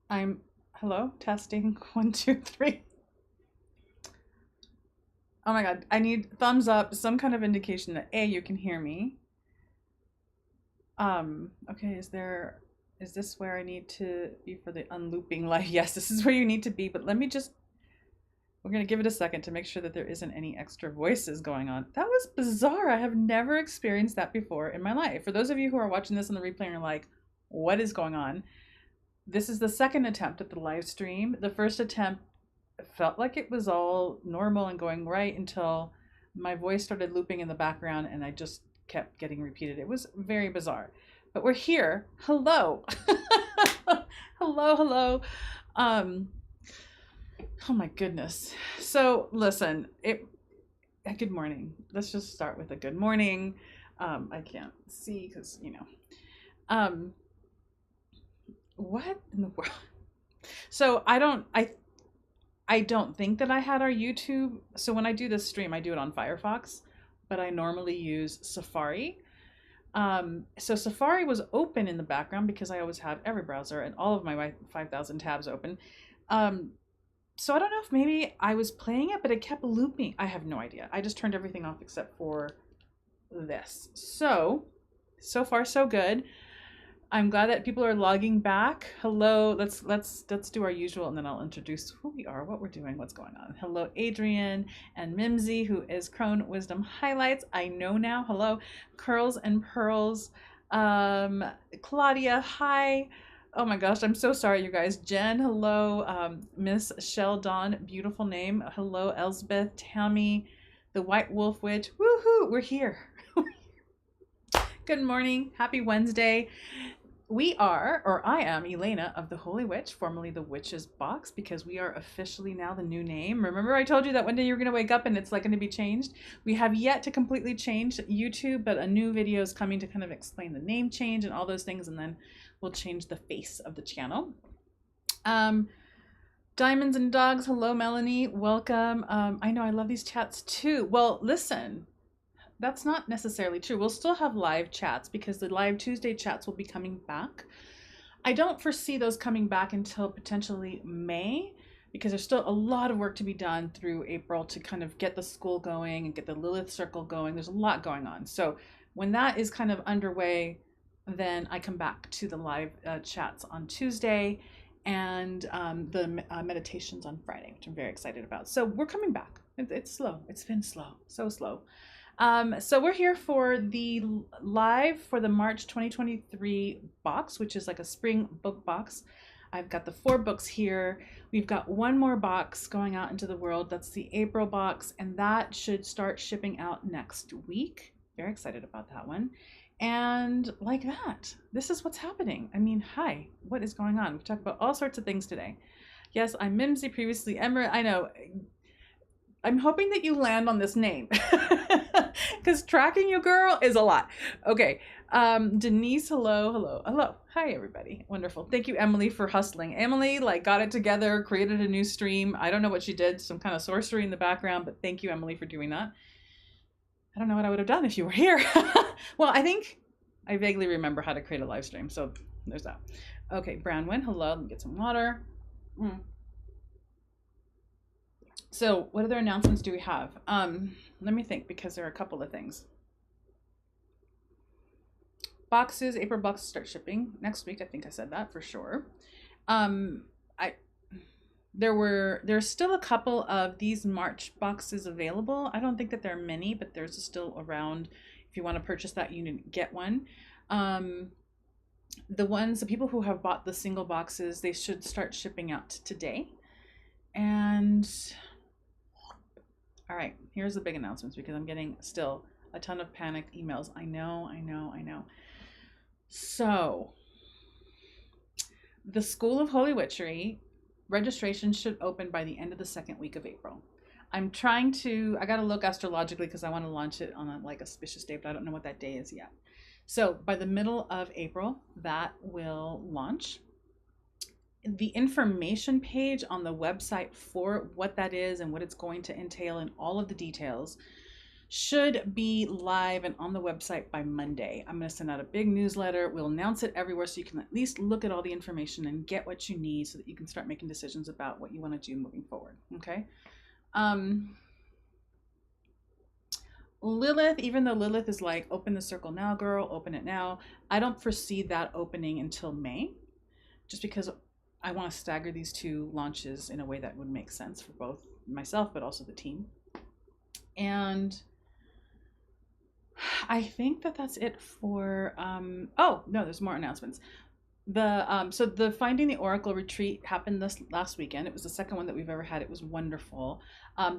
Hello, testing, one, two, three. Oh my God, I need thumbs up, some kind of indication that A, you can hear me. Okay, is this where I need to be for the unlooping life? Yes, this is where you need to be, but we're gonna give it a second to make sure that there isn't any extra voices going on. That was bizarre. I have never experienced that before in my life. For those of you who are watching this on the replay and are like, what is going on? This is the second attempt at the live stream. The first attempt felt like it was all normal and going right until my voice started looping in the background and I just kept getting repeated. It was very bizarre. But we're here. Hello. Hello, hello. Um oh my goodness. So listen, good morning. Let's just start with a good morning. I can't see because Um what in the world? So I don't think that I had our YouTube. So when I do this stream, I do it on Firefox, but I normally use Safari. So Safari was open in the background because I always have every browser and all of my 5,000 tabs open. So I don't know if maybe I was playing it, but it kept looping. I have no idea. I just turned everything off except for this. So far so good. I'm glad that people are logging back. Hello, let's do our usual, and then I'll introduce who we are, what we're doing, what's going on. Hello, Adrian and Mimsy, who is Crone Wisdom Highlights. I know now. Hello, Curls and Pearls. Claudia, hi. Oh my gosh, I'm so sorry, you guys. Jen, hello. Miss Sheldon, beautiful name. Hello, Elsbeth, Tammy, the White Wolf Witch. Woohoo! We're here. Good morning. Happy Wednesday. We are, or I am, Elena of the Holy Witch, formerly the Witch's Box, because we are officially now the new name. Remember I told you that one day you're going to wake up and it's like going to be changed? We have yet to completely change YouTube, but a new video is coming to kind of explain the name change and all those things, and then we'll change the face of the channel. Diamonds and Dogs, hello Melanie, welcome. I know I love these chats too. Well, listen. That's not necessarily true. We'll still have live chats because the live Tuesday chats will be coming back. I don't foresee those coming back until potentially May because there's still a lot of work to be done through April to kind of get the school going and get the Lilith circle going. There's a lot going on. So when that is kind of underway, then I come back to the live chats on Tuesday and the meditations on Friday, which I'm very excited about. So we're coming back. It's slow. It's been slow, so slow. So we're here for the live for the March 2023 box, which is like a spring book box. I've got the 4 books here. We've got one more box going out into the world. That's the April box, and that should start shipping out next week. Very excited about that one. And like that, this is what's happening. I mean, hi, what is going on? We've talked about all sorts of things today. Yes, I'm Mimsy, previously Emerald. I know. I'm hoping that you land on this name because tracking you, girl, is a lot. Okay. Denise, hello. Hi, everybody. Wonderful. Thank you, Emily, for hustling. Emily, got it together, created a new stream. I don't know what she did, some kind of sorcery in the background, but thank you, Emily, for doing that. I don't know what I would have done if you were here. Well, I think I vaguely remember how to create a live stream, so there's that. Okay, Brownwin, hello. Let me get some water. So what other announcements do we have? Let me think, because there are a couple of things. Boxes, April boxes start shipping next week. I think I said that for sure. There's still a couple of these March boxes available. I don't think that there are many, but there's still around. If you want to purchase that, you can get one. The people who have bought the single boxes, they should start shipping out today. And all right, here's the big announcements because I'm getting still a ton of panic emails. I know. So, the School of Holy Witchery registration should open by the end of the second week of April. I got to look astrologically because I want to launch it on a auspicious day, but I don't know what that day is yet. So, by the middle of April, that will launch. The information page on the website for what that is and what it's going to entail and all of the details should be live and on the website by Monday. I'm going to send out a big newsletter. We'll announce it everywhere so you can at least look at all the information and get what you need so that you can start making decisions about what you want to do moving forward. Okay. Lilith, even though Lilith is like, open the circle now, girl, open it now, I don't foresee that opening until May, just because I want to stagger these two launches in a way that would make sense for both myself, but also the team. And I think that that's it for, oh, no, there's more announcements. So the Finding the Oracle retreat happened this last weekend. It was the second one that we've ever had. It was wonderful.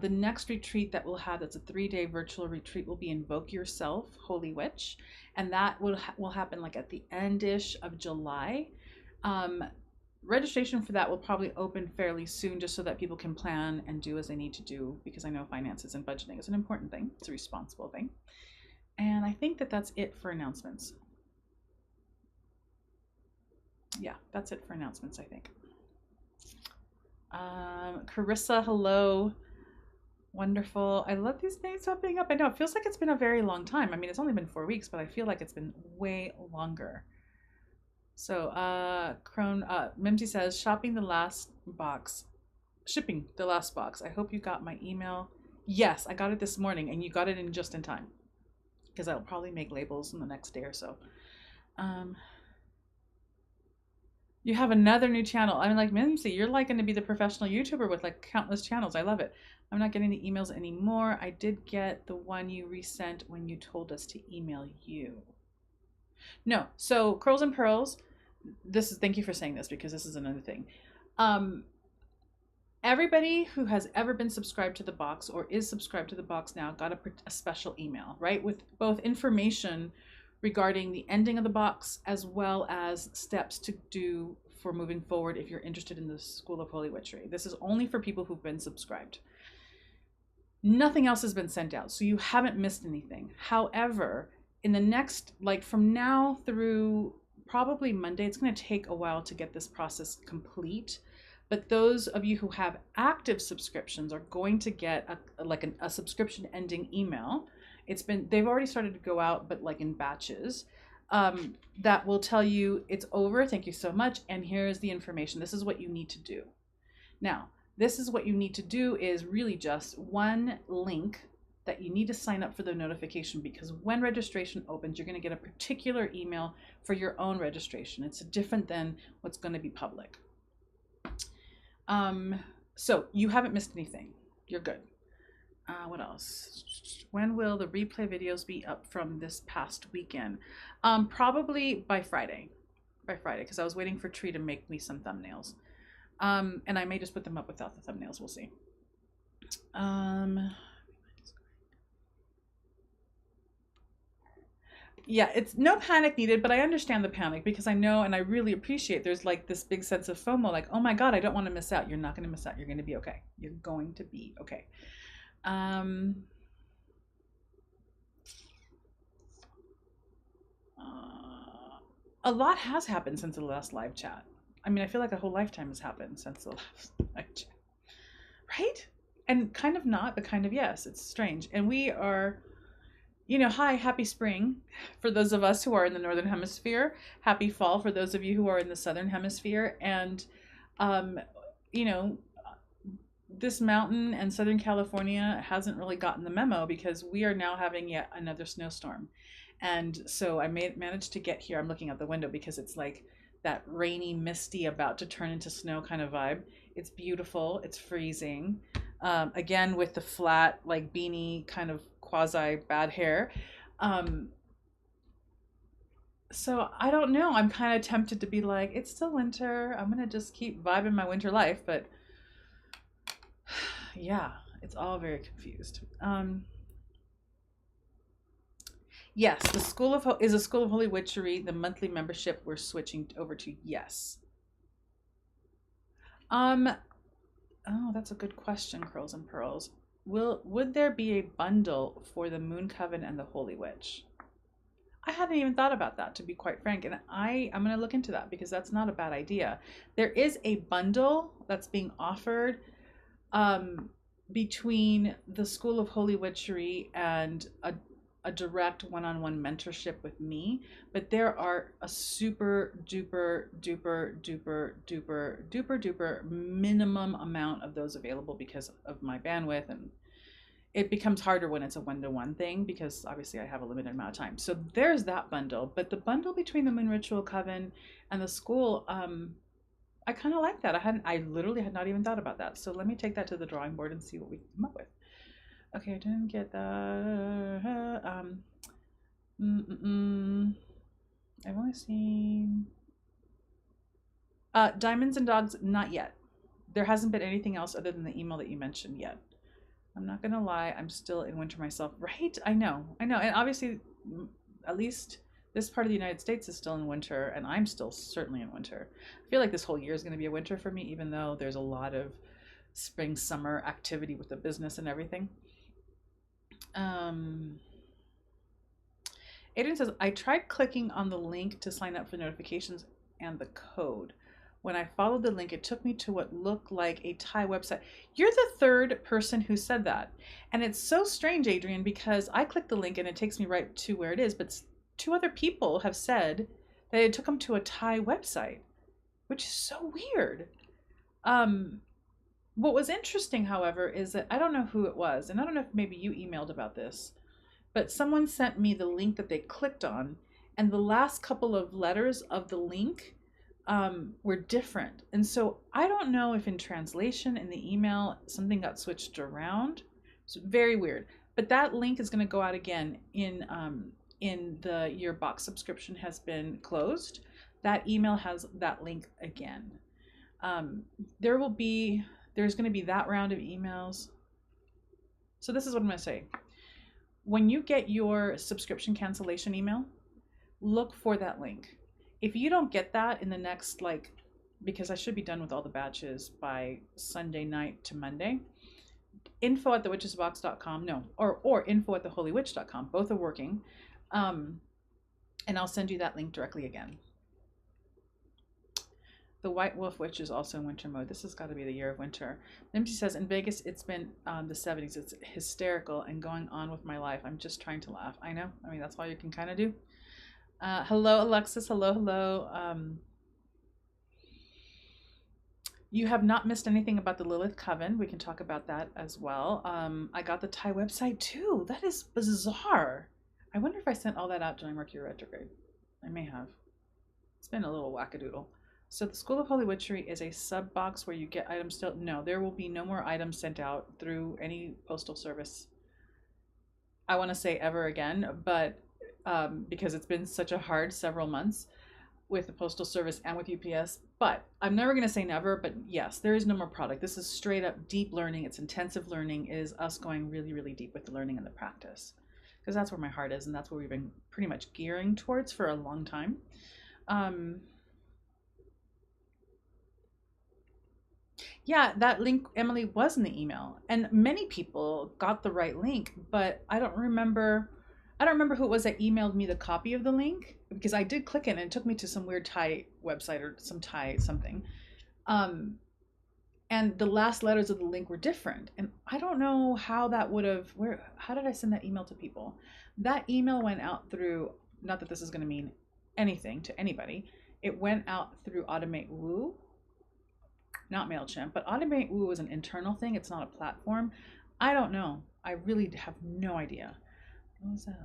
The next retreat that we'll have, that's a 3-day virtual retreat, will be Invoke Yourself, Holy Witch. And that will happen like at the end-ish of July. Registration for that will probably open fairly soon, just so that people can plan and do as they need to do, because I know finances and budgeting is an important thing. It's a responsible thing. And I think that that's it for announcements. Yeah, that's it for announcements, I think. Carissa, hello. Wonderful. I love these names popping up. I know it feels like it's been a very long time. I mean, it's only been 4 weeks, but I feel like it's been way longer. So, Mimsy says, shipping the last box. I hope you got my email. Yes, I got it this morning, and you got it in just in time, because I'll probably make labels in the next day or so. You have another new channel. I mean, like, Mimsy, you're like going to be the professional YouTuber with like countless channels. I love it. I'm not getting the emails anymore. I did get the one you resent when you told us to email you. No, so Curls and Pearls, thank you for saying this, because this is another thing. Everybody who has ever been subscribed to the box or is subscribed to the box now got a special email, right? With both information regarding the ending of the box, as well as steps to do for moving forward if you're interested in the School of Holy Witchery. This is only for people who've been subscribed. Nothing else has been sent out, so you haven't missed anything. However, in the next, like from now through probably Monday, it's going to take a while to get this process complete. But those of you who have active subscriptions are going to get a subscription ending email. They've already started to go out, but like in batches, that will tell you it's over. Thank you so much. And here's the information. This is what you need to do. Now, this is what you need to do is really just one link that you need to sign up for the notification, because when registration opens, you're going to get a particular email for your own registration. It's different than what's going to be public. So you haven't missed anything. You're good. What else? When will the replay videos be up from this past weekend? Probably by Friday. Because I was waiting for Tree to make me some thumbnails. And I may just put them up without the thumbnails. We'll see. Yeah, it's no panic needed, but I understand the panic, because I know and I really appreciate there's like this big sense of FOMO, like, oh my God, I don't want to miss out. You're not going to miss out. You're going to be okay. You're going to be okay. A lot has happened since the last live chat. I mean, I feel like a whole lifetime has happened since the last live chat. Right? And kind of not, but kind of yes. It's strange. And we are... hi, happy spring for those of us who are in the Northern Hemisphere. Happy fall for those of you who are in the Southern Hemisphere. And, this mountain and Southern California hasn't really gotten the memo, because we are now having yet another snowstorm. And so I managed to get here. I'm looking out the window because it's like that rainy, misty, about to turn into snow kind of vibe. It's beautiful. It's freezing. Again, with the flat, like beanie kind of quasi bad hair. So I don't know. I'm kind of tempted to be like, it's still winter. I'm going to just keep vibing my winter life. But yeah, it's all very confused. Yes, the School of is a School of Holy Witchery. The monthly membership we're switching over to. Yes. Oh, that's a good question, Curls and Pearls. Would there be a bundle for the Moon Coven and the Holy Witch? I hadn't even thought about that, to be quite frank, and I'm going to look into that, because that's not a bad idea. There is a bundle that's being offered. between the School of Holy Witchery and a direct one-on-one mentorship with me, but there are a super duper duper duper duper duper duper minimum amount of those available because of my bandwidth, and it becomes harder when it's a one-to-one thing because obviously I have a limited amount of time. So there's that bundle, but the bundle between the Moon Ritual Coven and the school, I kind of like that. I literally had not even thought about that. So let me take that to the drawing board and see what we can come up with. Okay, I didn't get that. I've only seen Diamonds and Dogs, not yet. There hasn't been anything else other than the email that you mentioned yet. I'm not gonna lie, I'm still in winter myself, right? I know, and obviously, at least this part of the United States is still in winter, and I'm still certainly in winter. I feel like this whole year is gonna be a winter for me, even though there's a lot of spring, summer activity with the business and everything. Aiden says, I tried clicking on the link to sign up for notifications and the code. When I followed the link, it took me to what looked like a Thai website. You're the third person who said that. And it's so strange, Adrian, because I clicked the link and it takes me right to where it is, but two other people have said that it took them to a Thai website, which is so weird. What was interesting, however, is that I don't know who it was, and I don't know if maybe you emailed about this, but someone sent me the link that they clicked on, and the last couple of letters of the link were different. And so I don't know if in translation in the email something got switched around. It's very weird. But that link is going to go out again in the your box subscription has been closed. That email has that link again. There's going to be that round of emails. So this is what I'm going to say. When you get your subscription cancellation email, look for that link. If you don't get that in the next, because I should be done with all the batches by Sunday night to Monday, info@thewitchesbox.com, or info@theholywitch.com, both are working, and I'll send you that link directly again. The White Wolf Witch is also in winter mode. This has got to be the year of winter. Nimsy says, in Vegas, it's been the 70s. It's hysterical and going on with my life. I'm just trying to laugh. I know. I mean, that's all you can kind of do. Hello, Alexis. Hello. You have not missed anything about the Lilith Coven. We can talk about that as well. I got the Thai website too. That is bizarre. I wonder if I sent all that out during Mercury retrograde. I may have. It's been a little wackadoodle. So the School of Holy Witchery is a sub box where you get items still. No, there will be no more items sent out through any postal service. I want to say ever again, but because it's been such a hard several months with the postal service and with UPS. But I'm never going to say never, but yes, there is no more product. This is straight up deep learning. It's intensive learning. It is us going really, really deep with the learning and the practice, because that's where my heart is, and that's where we've been pretty much gearing towards for a long time. Yeah, that link, Emily, was in the email, and many people got the right link, but I don't remember who it was that emailed me the copy of the link, because I did click it and it took me to some weird Thai website or some Thai something. And the last letters of the link were different. And I don't know how that would have, how did I send that email to people? That email went out through, not that this is going to mean anything to anybody, it went out through Automate Woo, not MailChimp, but Automate Woo is an internal thing. It's not a platform. I don't know. I really have no idea. What was that?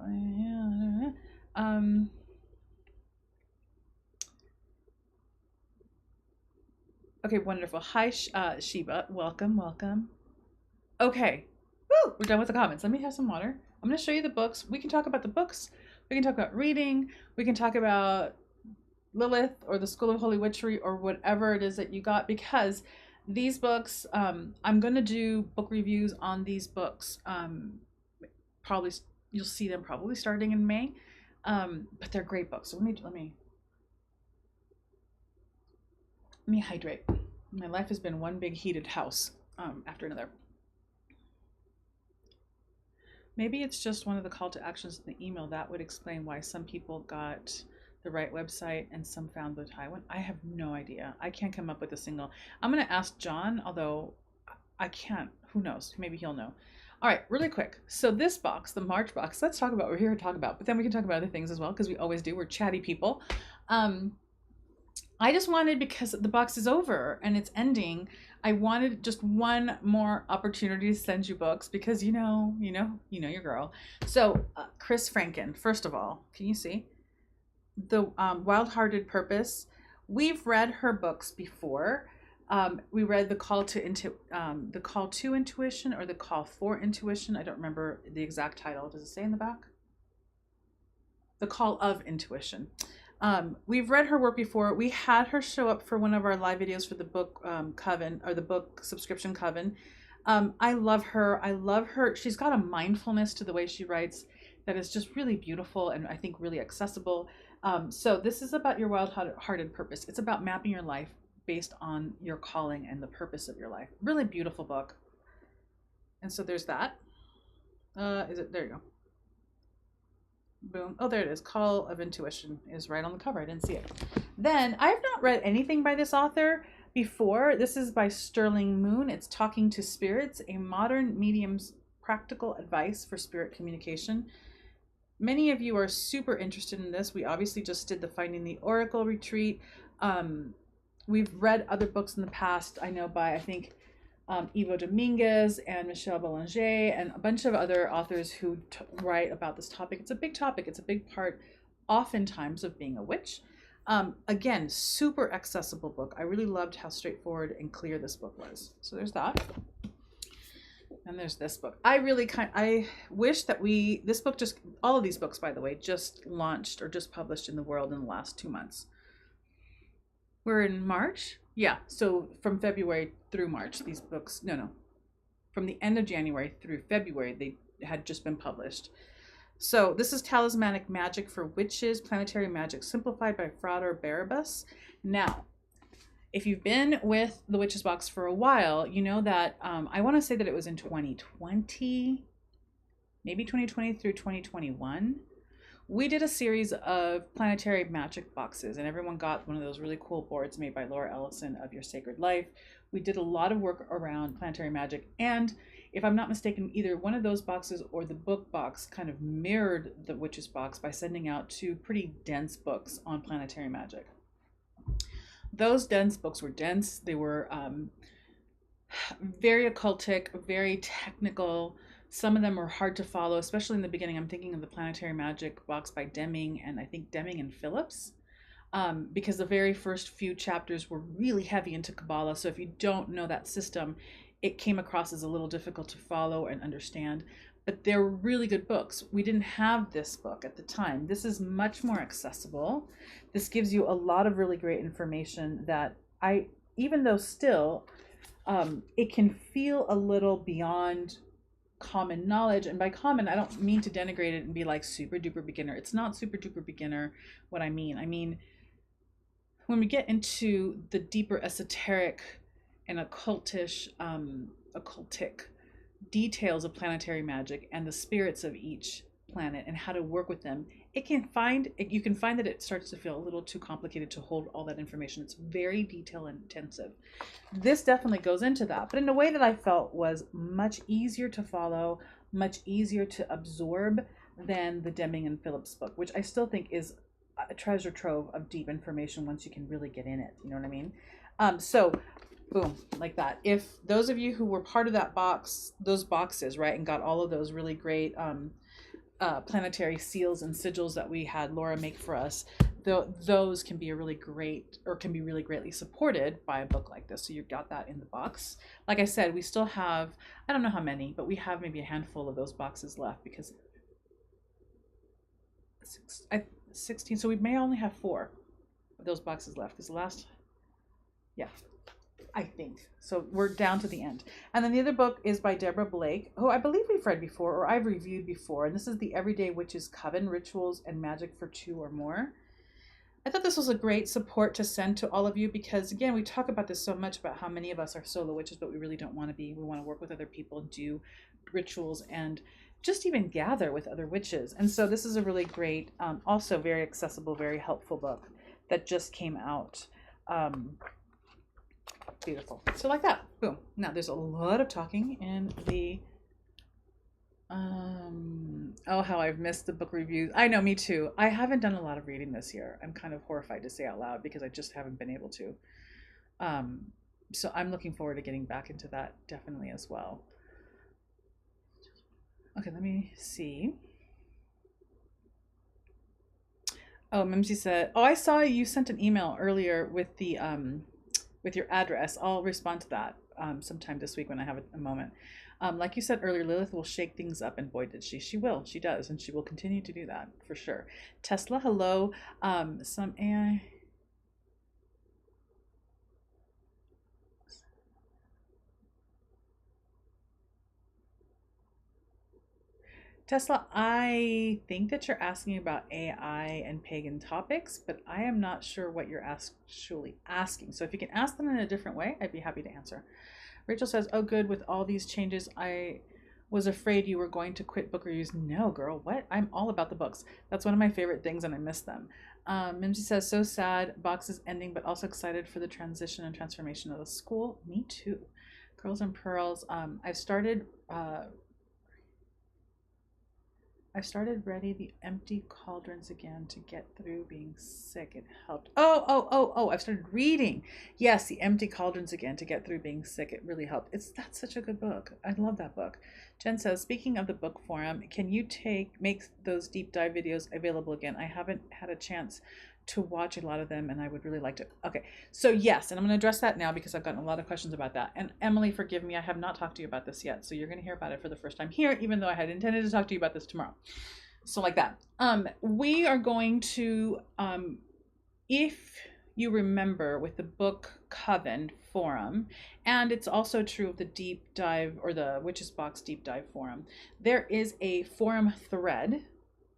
Okay, wonderful. Hi, Sheba. Welcome. Okay. Woo! We're done with the comments. Let me have some water. I'm going to show you the books. We can talk about the books. We can talk about reading. We can talk about Lilith or the School of Holy Witchery or whatever it is that you got, because these books, I'm going to do book reviews on these books. Probably you'll see them probably starting in May, but they're great books. So let me hydrate. My life has been one big heated house after another. Maybe it's just one of the call to actions in the email that would explain why some people got the right website and some found the Thai one. I have no idea. I can't come up with a single. I'm going to ask John, although I can't. who knows? Maybe he'll know. All right, really quick. So this box, the March box, let's talk about what we're here to talk about, but then we can talk about other things as well because we always do. We're chatty people. I just wanted, because the box is over and it's ending, I wanted just one more opportunity to send you books because you know your girl. So Chris Franken, first of all, can you see the Wild-Hearted Purpose? We've read her books before. We read the Call to Intuition or the Call for Intuition. I don't remember the exact title. Does it say in the back? The Call of Intuition. We've read her work before. We had her show up for one of our live videos for the book Coven, or the book subscription Coven. I love her. I love her. She's got a mindfulness to the way she writes that is just really beautiful and I think really accessible. So this is about your wild-hearted purpose. It's about mapping your life based on your calling and the purpose of your life. Really beautiful book. And so there's that. There you go. Boom. Oh, there it is. Call of Intuition is right on the cover. I didn't see it. Then I have not read anything by this author before. This is by Sterling Moon. It's Talking to Spirits, a modern medium's practical advice for spirit communication. Many of you are super interested in this. We obviously just did the Finding the Oracle retreat. We've read other books in the past. I know by, I think, Ivo Dominguez and Michelle Belanger and a bunch of other authors who write about this topic. It's a big topic. It's a big part, oftentimes, of being a witch. Again, super accessible book. I really loved how straightforward and clear this book was. So there's that. And there's this book. I wish that this book all of these books, by the way, just launched or just published in the world in the last 2 months. We're in March. Yeah, so from February through March, these books, from the end of January through February, they had just been published. So this is Talismanic Magic for Witches, Planetary Magic Simplified by Frater Barabas. Now, if you've been with the Witches Box for a while, you know that I want to say that it was in 2020, maybe 2020 through 2021. We did a series of planetary magic boxes, and everyone got one of those really cool boards made by Laura Ellison of Your Sacred Life. We did a lot of work around planetary magic, and if I'm not mistaken, either one of those boxes or the book box kind of mirrored the Witches Box by sending out 2 pretty dense books on planetary magic. Those dense books were dense. They were very occultic, very technical. Some of them were hard to follow, especially in the beginning. I'm thinking of the Planetary Magic box by Deming, and I think Deming and Phillips, because the very first few chapters were really heavy into Kabbalah. So if you don't know that system, it came across as a little difficult to follow and understand. But they're really good books. We didn't have this book at the time. This is much more accessible. This gives you a lot of really great information that even though still, it can feel a little beyond common knowledge, and by common I don't mean to denigrate it and be like super duper beginner. It's not super duper beginner. What I mean when we get into the deeper esoteric and occultic details of planetary magic and the spirits of each planet and how to work with them, you can find that it starts to feel a little too complicated to hold all that information. It's very detail intensive. This definitely goes into that, but in a way that I felt was much easier to follow, much easier to absorb than the Deming and Phillips book, which I still think is a treasure trove of deep information once you can really get in it. You know what I mean? So boom, like that. If those of you who were part of that box, those boxes, right, and got all of those really great planetary seals and sigils that we had Laura make for us, those can be really greatly supported by a book like this. So you've got that in the box. Like I said, we still have, I don't know how many, but we have maybe a handful of those boxes left because 16, so we may only have 4 of those boxes left because the last, yeah, I think. So we're down to the end. And then the other book is by Deborah Blake, who I believe we've read before or I've reviewed before. And this is the Everyday Witches Coven, Rituals and Magic for 2 or More. I thought this was a great support to send to all of you because, again, we talk about this so much about how many of us are solo witches, but we really don't want to be. We want to work with other people and do rituals and just even gather with other witches. And so this is a really great, also very accessible, very helpful book that just came out Beautiful. So like that. Boom. Now there's a lot of talking in the oh, how I've missed the book reviews. I know, me too. I haven't done a lot of reading this year. I'm kind of horrified to say out loud because I just haven't been able to. Um so I'm looking forward to getting back into that definitely as well. Okay, let me see. Oh, Mimsy said, "Oh, I saw you sent an email earlier with your address. I'll respond to that sometime this week when I have a moment. Like you said earlier, Lilith will shake things up, and boy, did she! She will. She does, and she will continue to do that for sure. Tesla, hello. Some AI. Tesla, I think that you're asking about AI and pagan topics, but I am not sure what you're actually asking. So if you can ask them in a different way, I'd be happy to answer. Rachel says, "Oh, good. With all these changes, I was afraid you were going to quit book reviews." No, girl. What? I'm all about the books. That's one of my favorite things, and I miss them. Mimsy says, "So sad. Box is ending, but also excited for the transition and transformation of the school." Me too. Curls and Pearls. I started ready the empty cauldrons again to get through being sick. It helped. Oh. I've started reading. Yes, the empty cauldrons again to get through being sick. It really helped. That's such a good book. I love that book. Jen says, "Speaking of the book forum, can you make those deep dive videos available again? I haven't had a chance to watch a lot of them and I would really like to." Okay, so yes, and I'm going to address that now because I've gotten a lot of questions about that. And Emily, forgive me, I have not talked to you about this yet, so you're going to hear about it for the first time here, even though I had intended to talk to you about this tomorrow. So like that. We are going to, if you remember, with the book Coven forum, and it's also true of the deep dive or the Witches Box deep dive forum, there is a forum thread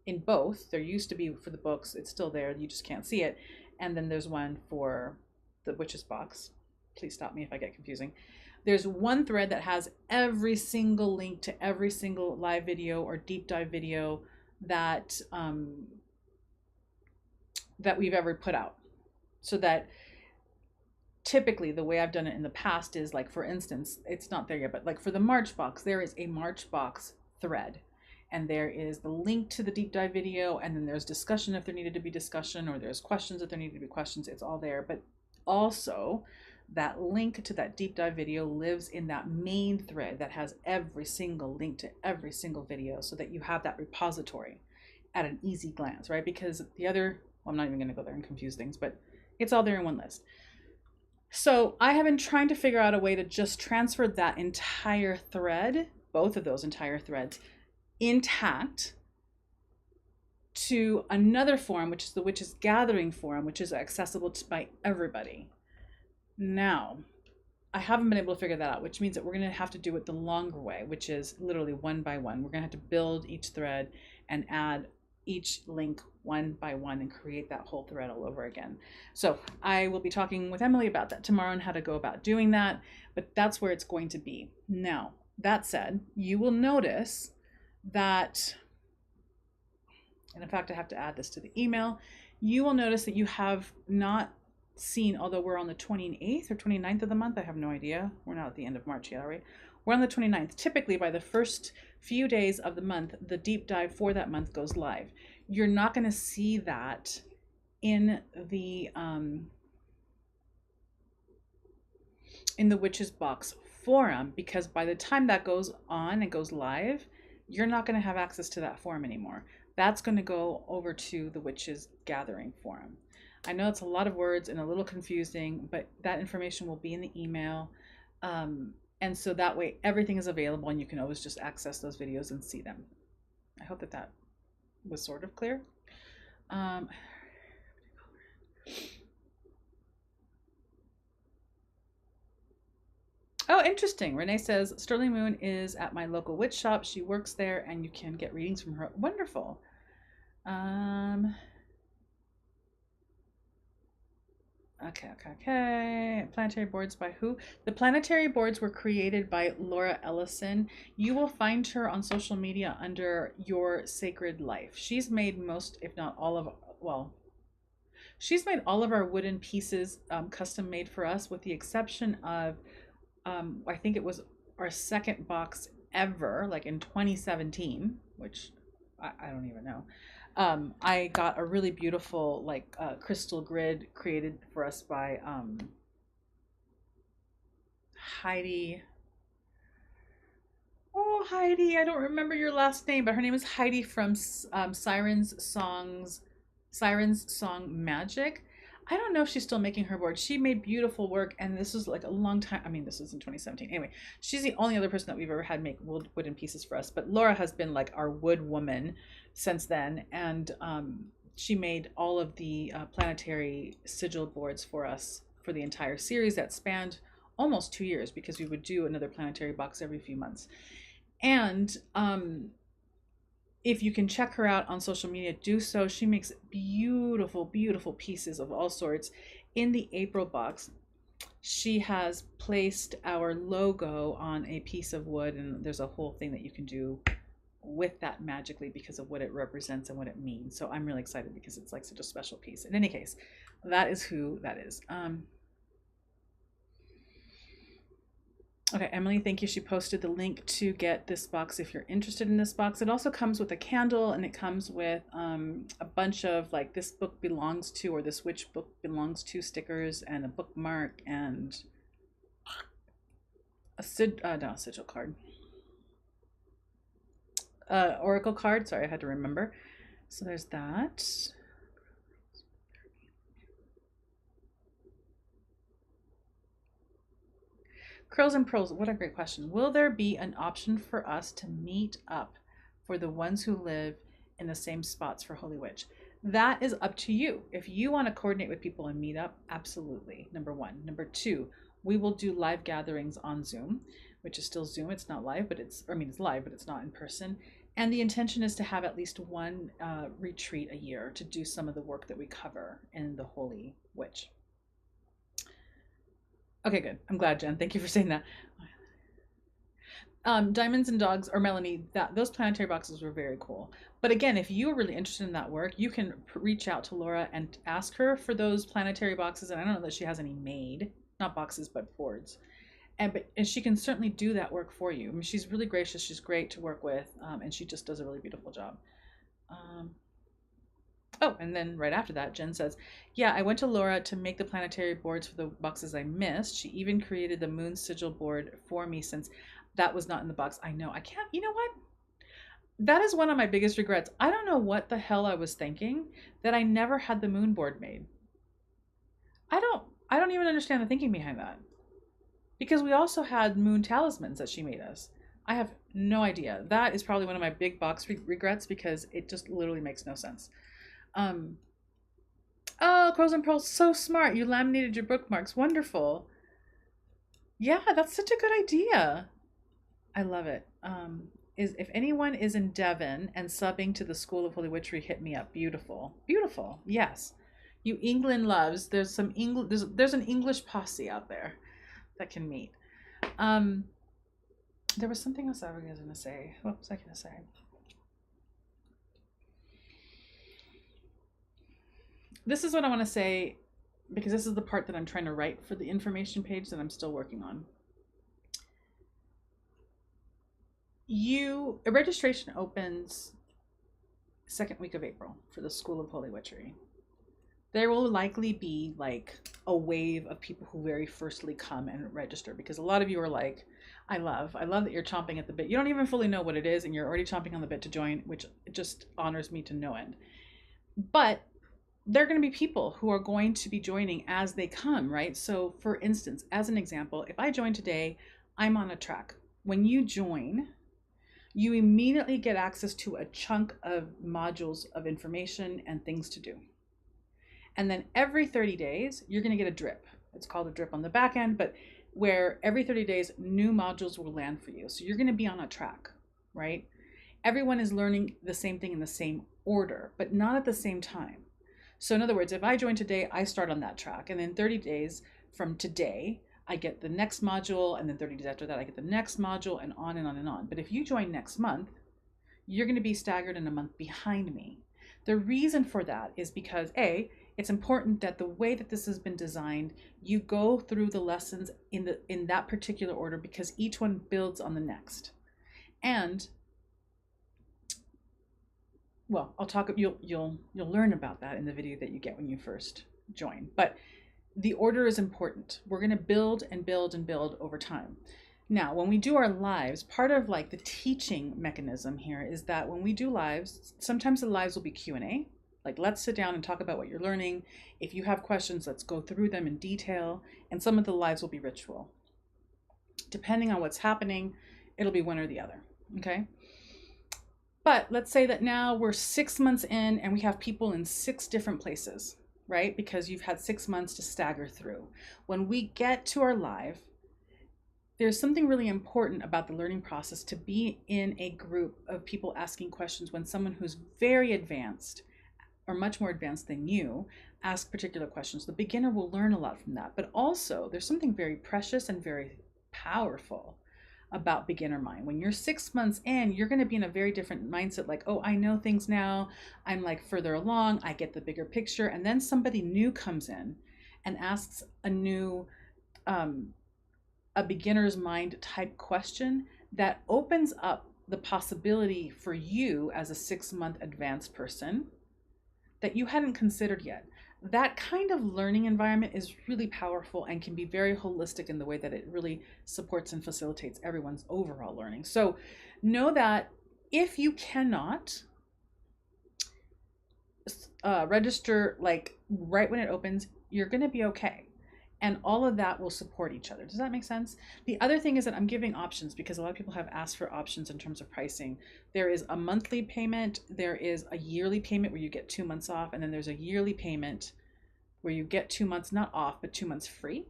in both. There used to be for the books, it's still there, you just can't see it. And then there's one for the Witches Box. Please stop me if I get confusing. There's one thread that has every single link to every single live video or deep dive video that that we've ever put out. So that typically the way I've done it in the past is, like, for instance, it's not there yet, but like for the March box, there is a March box thread. And there is the link to the deep dive video, and then there's discussion if there needed to be discussion, or there's questions if there needed to be questions. It's all there. But also, that link to that deep dive video lives in that main thread that has every single link to every single video, so that you have that repository at an easy glance, right? Because the other, well, I'm not even going to go there and confuse things, but it's all there in one list. So I have been trying to figure out a way to just transfer that entire thread, both of those entire threads, intact to another forum, which is the Witches Gathering forum, which is accessible by everybody. Now, I haven't been able to figure that out, which means that we're going to have to do it the longer way, which is literally one by one. We're going to have to build each thread and add each link one by one and create that whole thread all over again. So I will be talking with Emily about that tomorrow and how to go about doing that, but that's where it's going to be. Now, that said, you will notice that, and in fact I have to add this to the email, you will notice that you have not seen, although we're on the 28th or 29th of the month, I have no idea, we're not at the end of March yet, are we? We're on the 29th. Typically by the first few days of the month, the deep dive for that month goes live. You're not going to see that in the Witches Box forum, because by the time that goes on and goes live, you're not going to have access to that forum anymore. That's going to go over to the Witches Gathering forum. I know it's a lot of words and a little confusing, but that information will be in the email. And so that way everything is available and you can always just access those videos and see them. I hope that that was sort of clear. Oh, interesting. Renee says, "Sterling Moon is at my local witch shop. She works there and you can get readings from her." Wonderful. Okay. Planetary boards by who? The planetary boards were created by Laura Ellison. You will find her on social media under Your Sacred Life. She's made most, if not all of, well, She's made all of our wooden pieces custom made for us, with the exception of, I think it was our second box ever, like in 2017, which I don't even know. I got a really beautiful like crystal grid created for us by Heidi. Oh, Heidi, I don't remember your last name, but her name is Heidi from Siren's Song Magic. I don't know if she's still making her board. She made beautiful work, and this was like a long time. I mean, this was in 2017. Anyway, she's the only other person that we've ever had make wooden pieces for us. But Laura has been like our wood woman since then, and she made all of the planetary sigil boards for us for the entire series that spanned almost 2 years, because we would do another planetary box every few months. And if you can check her out on social media, do so. She makes beautiful, beautiful pieces of all sorts. In the April box, she has placed our logo on a piece of wood, and there's a whole thing that you can do with that magically because of what it represents and what it means. So I'm really excited because it's like such a special piece. In any case, that is who that is. Okay, Emily, thank you. She posted the link to get this box if you're interested in this box. It also comes with a candle, and it comes with a bunch of like "this book belongs to" or "this witch book belongs to" stickers, and a bookmark, and a sigil card. Oracle card. Sorry, I had to remember. So there's that. Curls and Pearls, what a great question. Will there be an option for us to meet up for the ones who live in the same spots for Holy Witch? That is up to you. If you want to coordinate with people and meet up, absolutely. Number one. Number two, we will do live gatherings on Zoom, which is still Zoom. It's not live, but it's live, but it's not in person. And the intention is to have at least one retreat a year to do some of the work that we cover in the Holy Witch. Okay, good. I'm glad, Jen. Thank you for saying that. Diamonds and Dogs, or Melanie, those planetary boxes were very cool. But again, if you're really interested in that work, you can reach out to Laura and ask her for those planetary boxes. And I don't know that she has any made, not boxes, but boards. And she can certainly do that work for you. I mean, she's really gracious. She's great to work with, and she just does a really beautiful job. Oh, and then right after that, Jen says, yeah, I went to Laura to make the planetary boards for the boxes I missed. She even created the moon sigil board for me since that was not in the box. I know. I can't. You know what? That is one of my biggest regrets. I don't know what the hell I was thinking that I never had the moon board made. I don't even understand the thinking behind that. Because we also had moon talismans that she made us. I have no idea. That is probably one of my big box regrets, because it just literally makes no sense. Oh, Crows and Pearls, so smart. You laminated your bookmarks. Wonderful. Yeah, that's such a good idea. I love it. If anyone is in Devon and subbing to the School of Holy Witchery, hit me up. Beautiful. Beautiful. Yes. You England loves. There's some there's an English posse out there that can meet. There was something else I was going to say. What was I going to say? This is what I want to say, because this is the part that I'm trying to write for the information page that I'm still working on. A registration opens second week of April for the School of Holy Witchery. There will likely be like a wave of people who very firstly come and register, because a lot of you are like, I love that you're chomping at the bit. You don't even fully know what it is, and you're already chomping on the bit to join, which just honors me to no end. But there are going to be people who are going to be joining as they come, right? So for instance, as an example, if I join today, I'm on a track. When you join, you immediately get access to a chunk of modules of information and things to do. And then every 30 days, you're going to get a drip. It's called a drip on the back end, but where every 30 days, new modules will land for you. So you're going to be on a track, right? Everyone is learning the same thing in the same order, but not at the same time. So in other words, if I join today, I start on that track. And then 30 days from today, I get the next module. And then 30 days after that, I get the next module, and on and on and on. But if you join next month, you're going to be staggered in a month behind me. The reason for that is because it's important that the way that this has been designed, you go through the lessons in that particular order, because each one builds on the next. And well, you'll learn about that in the video that you get when you first join. But the order is important. We're going to build and build and build over time. Now, when we do our lives, part of like the teaching mechanism here is that when we do lives, sometimes the lives will be Q&A. Like, let's sit down and talk about what you're learning. If you have questions, let's go through them in detail. And some of the lives will be ritual. Depending on what's happening, it'll be one or the other. Okay. But let's say that now we're 6 months in and we have people in 6 different places, right? Because you've had 6 months to stagger through. When we get to our live, there's something really important about the learning process, to be in a group of people asking questions when someone who's very advanced or much more advanced than you ask particular questions. The beginner will learn a lot from that. But also there's something very precious and very powerful about beginner mind. When you're 6 months in, you're going to be in a very different mindset. Like, oh, I know things now. I'm like further along. I get the bigger picture. And then somebody new comes in and asks a new, a beginner's mind type question that opens up the possibility for you as a 6-month advanced person that you hadn't considered yet. That kind of learning environment is really powerful and can be very holistic in the way that it really supports and facilitates everyone's overall learning. So know that if you cannot register like right when it opens, you're going to be okay. And all of that will support each other. Does that make sense? The other thing is that I'm giving options, because a lot of people have asked for options in terms of pricing. There is a monthly payment, there is a yearly payment where you get 2 months off, and then there's a yearly payment where you get 2 months not off, but 2 months free,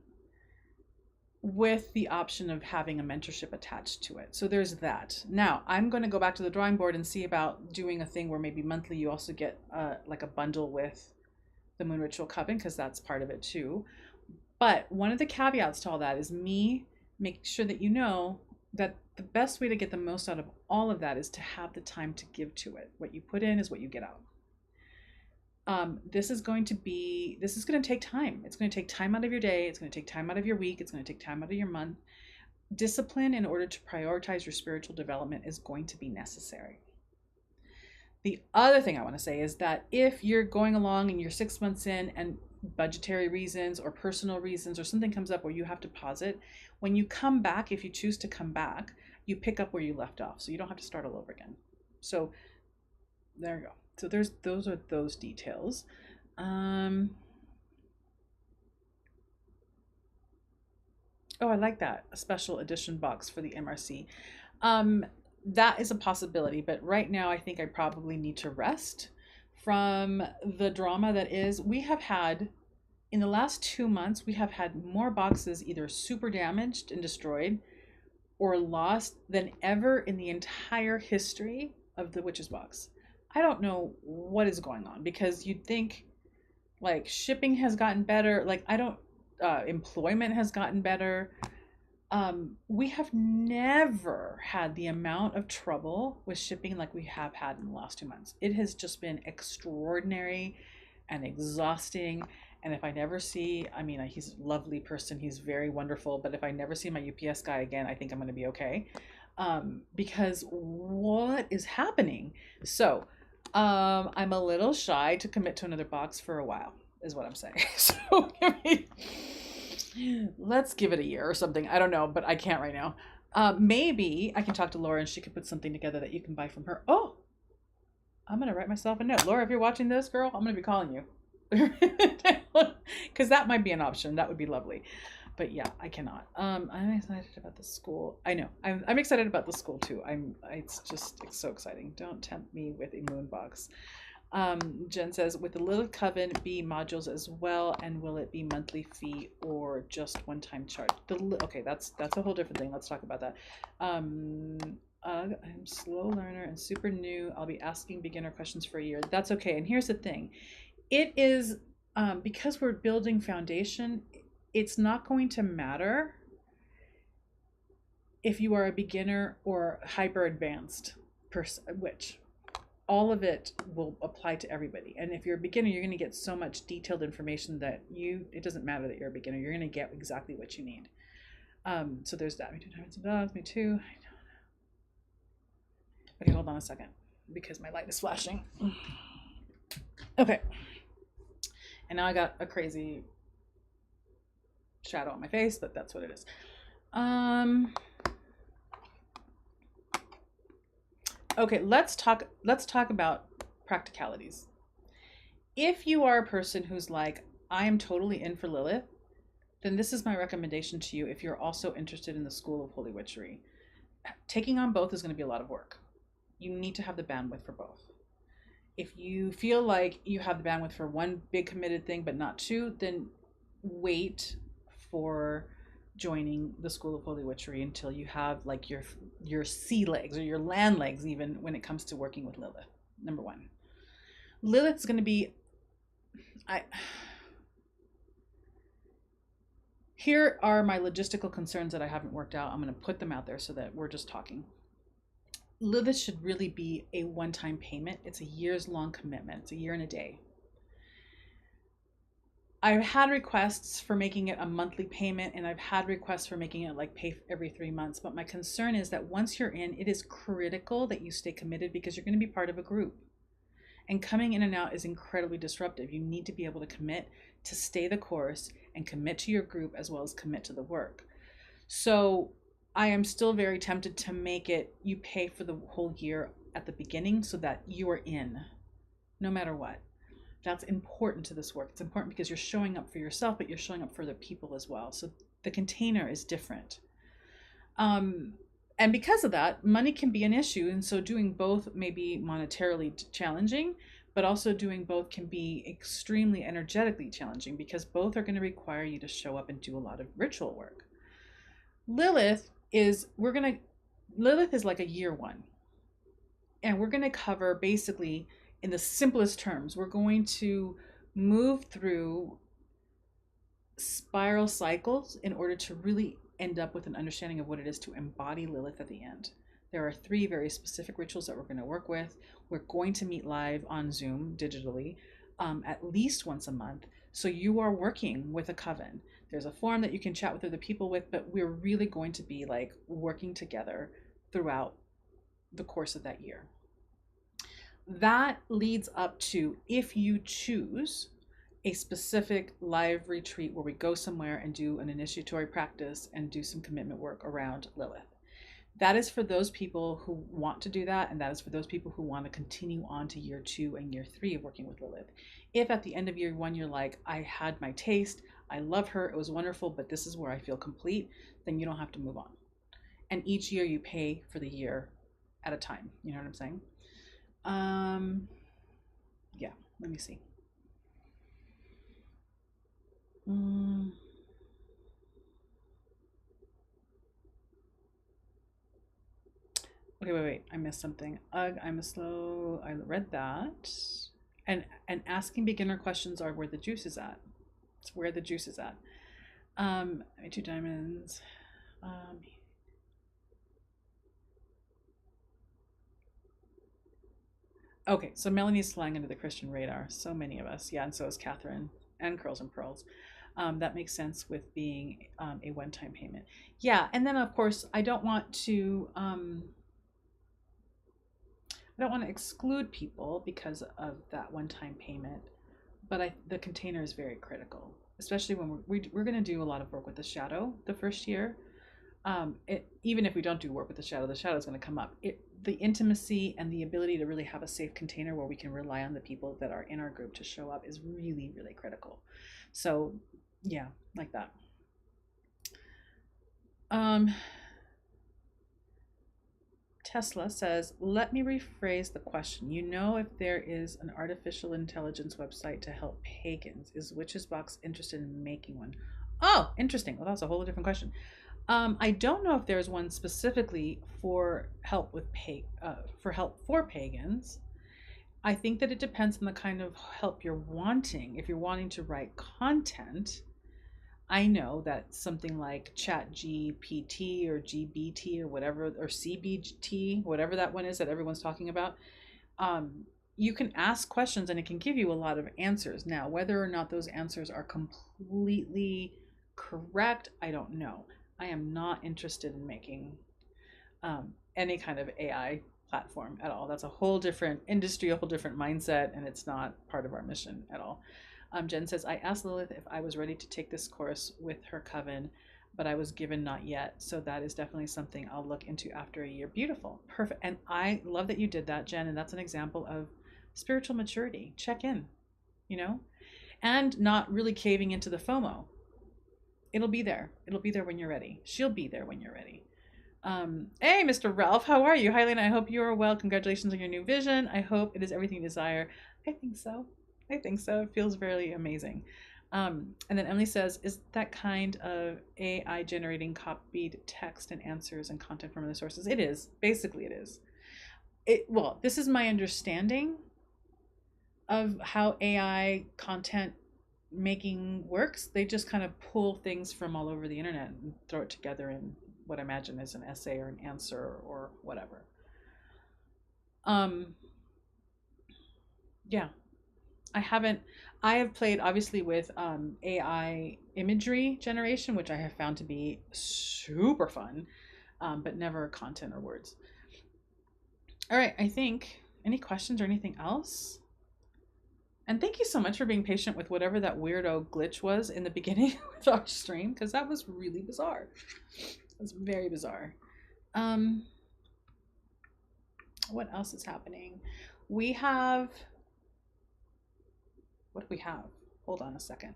with the option of having a mentorship attached to it. So there's that. Now, I'm going to go back to the drawing board and see about doing a thing where maybe monthly you also get like a bundle with the Moon Ritual Coven, because that's part of it too. But one of the caveats to all that is me making sure that you know that the best way to get the most out of all of that is to have the time to give to it. What you put in is what you get out. This is going to take time. It's going to take time out of your day. It's going to take time out of your week. It's going to take time out of your month. Discipline in order to prioritize your spiritual development is going to be necessary. The other thing I want to say is that if you're going along and you're 6 months in and budgetary reasons or personal reasons or something comes up where you have to pause it, when you come back, if you choose to come back, you pick up where you left off, so you don't have to start all over again. So there you go. So those are those details. Oh, I like that, a special edition box for the MRC. That is a possibility, but right now I think I probably need to rest from the drama that is. We have had, in the last 2 months, we have had more boxes either super damaged and destroyed or lost than ever in the entire history of the Witches box. I don't know what is going on, because you'd think like shipping has gotten better, like employment has gotten better. We have never had the amount of trouble with shipping like we have had in the last 2 months. It has just been extraordinary and exhausting. And if I never see, I mean, he's a lovely person, he's very wonderful, but if I never see my UPS guy again, I think I'm going to be okay. Because what is happening? So I'm a little shy to commit to another box for a while, is what I'm saying. So let's give it a year or something. I don't know, but I can't right now. Maybe I can talk to Laura and she could put something together that you can buy from her. Oh, I'm going to write myself a note. Laura, if you're watching this, girl, I'm going to be calling you. Because that might be an option. That would be lovely. But yeah, I cannot. I'm excited about the school. I know. I'm excited about the school too. It's so exciting. Don't tempt me with a moon box. Jen says, with the Lilith Coven be modules as well, and will it be monthly fee or just one-time charge? Okay, that's a whole different thing. Let's talk about that. I'm slow learner and super new. I'll be asking beginner questions for a year. That's okay. And here's the thing. It is, because we're building foundation, it's not going to matter if you are a beginner or hyper advanced person, which all of it will apply to everybody. And if you're a beginner, you're going to get so much detailed information that it doesn't matter that you're a beginner. You're going to get exactly what you need. So there's that. Me too, diamonds and dogs. Me too. Okay, hold on a second because my light is flashing. Okay. And now I got a crazy shadow on my face, but that's what it is. Okay, let's talk about practicalities. If you are a person who's like, I am totally in for Lilith, then this is my recommendation to you if you're also interested in the School of Holy Witchery. Taking on both is going to be a lot of work. You need to have the bandwidth for both. If you feel like you have the bandwidth for one big committed thing but not two, then wait for joining the School of Holy Witchery until you have like your sea legs or your land legs, even when it comes to working with Lilith. Number one, Lilith's going to be, here are my logistical concerns that I haven't worked out. I'm going to put them out there so that we're just talking. Lilith should really be a one-time payment. It's a years-long commitment. It's a year and a day. I've had requests for making it a monthly payment, and I've had requests for making it like pay every 3 months. But my concern is that once you're in, it is critical that you stay committed because you're going to be part of a group. And coming in and out is incredibly disruptive. You need to be able to commit to stay the course and commit to your group as well as commit to the work. So I am still very tempted to make it you pay for the whole year at the beginning so that you are in, no matter what. That's important to this work. It's important because you're showing up for yourself, but you're showing up for the people as well. So the container is different. And because of that, money can be an issue. And so doing both may be monetarily challenging, but also doing both can be extremely energetically challenging because both are going to require you to show up and do a lot of ritual work. Lilith is like a year one. And we're going to cover basically, in the simplest terms, we're going to move through spiral cycles in order to really end up with an understanding of what it is to embody Lilith at the end. There are 3 very specific rituals that we're going to work with. We're going to meet live on Zoom digitally at least once a month. So you are working with a coven. There's a forum that you can chat with other people with, but we're really going to be like working together throughout the course of that year. That leads up to, if you choose a specific live retreat where we go somewhere and do an initiatory practice and do some commitment work around Lilith. That is for those people who want to do that, and that is for those people who want to continue on to year 2 and year 3 of working with Lilith. If at the end of year 1 you're like, I had my taste, I love her, it was wonderful, but this is where I feel complete, then you don't have to move on. And each year you pay for the year at a time. You know what I'm saying? Yeah, let me see. Okay, wait, I missed something. Ugh, I'm a slow, I read that. And asking beginner questions are where the juice is at. It's where the juice is at. 2 diamonds. Okay, so Melanie's flying under the Christian radar. So many of us. Yeah, and so is Catherine and Curls and Pearls. That makes sense with being a one-time payment. Yeah, and then of course I don't want to exclude people because of that one-time payment, but the container is very critical, especially when we're going to do a lot of work with the shadow the first year. Even if we don't do work with the shadow is going to come up. The intimacy and the ability to really have a safe container where we can rely on the people that are in our group to show up is really, really critical. So yeah, like that. Tesla says, let me rephrase the question. You know, if there is an artificial intelligence website to help pagans, is Witch's Box interested in making one? Oh, interesting. Well, that's a whole different question. I don't know if there's one specifically for help with for pagans. I think that it depends on the kind of help you're wanting. If you're wanting to write content, I know that something like ChatGPT or GBT or whatever, or CBT, whatever that one is that everyone's talking about, You can ask questions and it can give you a lot of answers. Now, whether or not those answers are completely correct, I don't know. I am not interested in making any kind of AI platform at all. That's a whole different industry, a whole different mindset, and it's not part of our mission at all. Jen says, I asked Lilith if I was ready to take this course with her coven, but I was given not yet. So that is definitely something I'll look into after a year. Beautiful. Perfect. And I love that you did that, Jen. And that's an example of spiritual maturity. Check in, you know, and not really caving into the FOMO. It'll be there. It'll be there when you're ready. She'll be there when you're ready. Hey, Mr. Ralph, how are you? Hi, Lena. I hope you are well. Congratulations on your new vision. I hope it is everything you desire. I think so. I think so. It feels very amazing. And then Emily says, is that kind of AI generating copied text and answers and content from other sources? It is. Basically, it is. Well, this is my understanding of how AI content making works. They just kind of pull things from all over the internet and throw it together in what I imagine is an essay or an answer or whatever. Yeah, I have played obviously with AI imagery generation, which I have found to be super fun, but never content or words. All right, I think, any questions or anything else? And thank you so much for being patient with whatever that weirdo glitch was in the beginning with our stream, because that was really bizarre. It was very bizarre. What else is happening? We have, what do we have? Hold on a second.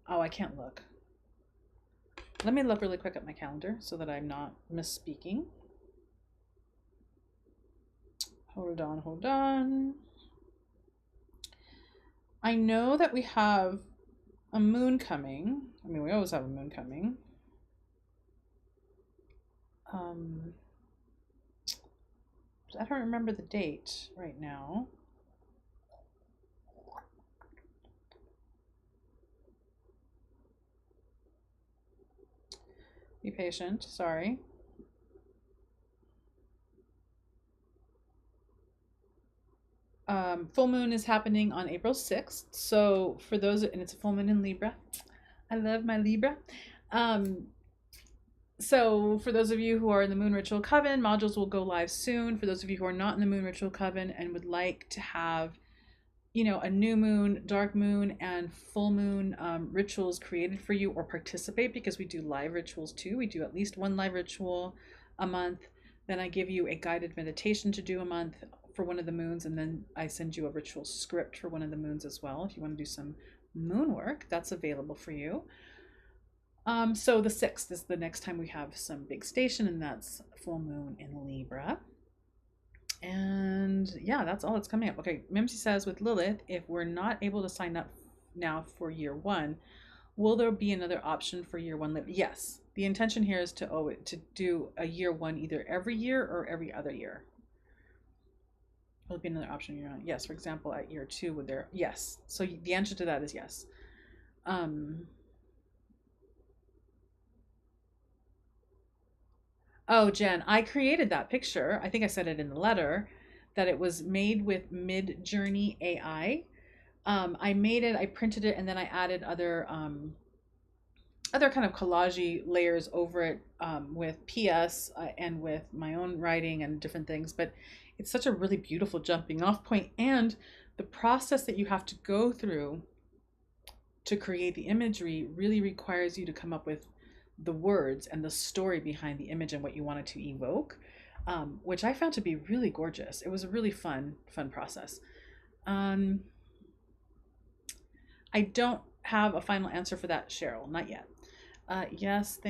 Oh, I can't look. Let me look really quick at my calendar so that I'm not misspeaking. Hold on, hold on. I know that we have a moon coming. I mean, we always have a moon coming. I don't remember the date right now. Be patient, sorry. Full moon is happening on April 6th. So for those, and it's a full moon in Libra. I love my Libra. So for those of you who are in the Moon Ritual Coven, modules will go live soon. For those of you who are not in the Moon Ritual Coven and would like to have, you know, a new moon, dark moon, and full moon rituals created for you, or participate, because we do live rituals too. We do at least one live ritual a month. Then I give you a guided meditation to do a month for one of the moons, and then I send you a ritual script for one of the moons as well. If you want to do some moon work, that's available for you. So the 6th is the next time we have some big station, and that's full moon in Libra. And yeah, that's all that's coming up. Okay, Mimsy says, with Lilith, if we're not able to sign up now for year 1, will there be another option for year 1? Yes. The intention here is to do a year 1 either every year or every other year. Will there be another option year 1? Yes. For example, at year 2, would there? Yes. So the answer to that is yes. Oh, Jen, I created that picture. I think I said it in the letter that it was made with Mid-Journey AI. I made it, I printed it, and then I added other kind of collage layers over it with PS and with my own writing and different things. But it's such a really beautiful jumping off point, and the process that you have to go through to create the imagery really requires you to come up with the words and the story behind the image and what you wanted to evoke, which I found to be really gorgeous. It was a really fun process. I don't have a final answer for that, Cheryl, not yet. Yes.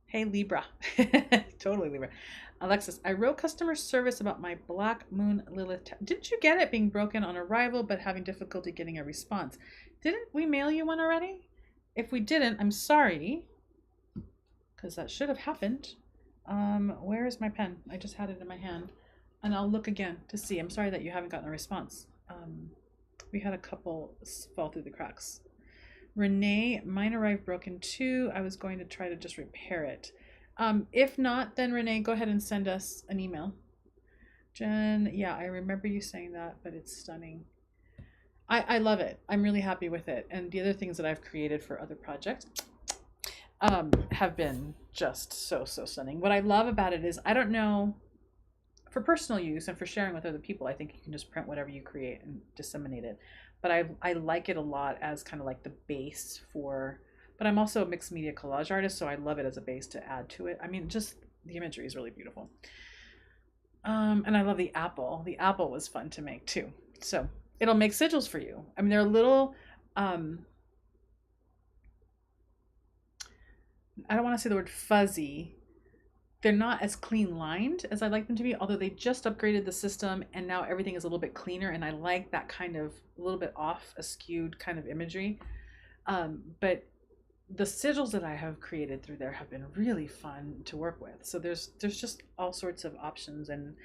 Hey, Libra. Totally Libra. Alexis, I wrote customer service about my Black Moon Lilith. Didn't you get it being broken on arrival but having difficulty getting a response? Didn't we mail you one already? If we didn't, I'm sorry, because that should have happened. Where is my pen? I just had it in my hand, and I'll look again to see. I'm sorry that you haven't gotten a response. We had a couple fall through the cracks. Renee, mine arrived broken too. I was going to try to just repair it. If not, then Renee, go ahead and send us an email. Jen, yeah, I remember you saying that, but it's stunning. I love it. I'm really happy with it. And the other things that I've created for other projects have been just so stunning. What I love about it is I don't know, for personal use and for sharing with other people, I think you can just print whatever you create and disseminate it. But I like it a lot as kind of like the base for. But I'm also a mixed media collage artist, so I love it as a base to add to it. I mean, just the imagery is really beautiful. And I love the apple. The apple was fun to make too. So it'll make sigils for you. I mean, they're a little. I don't want to say the word fuzzy. They're not as clean lined as I like them to be, although they just upgraded the system and now everything is a little bit cleaner, and I like that kind of a little bit off, askewed kind of imagery. But the sigils that I have created through there have been really fun to work with. So there's just all sorts of options and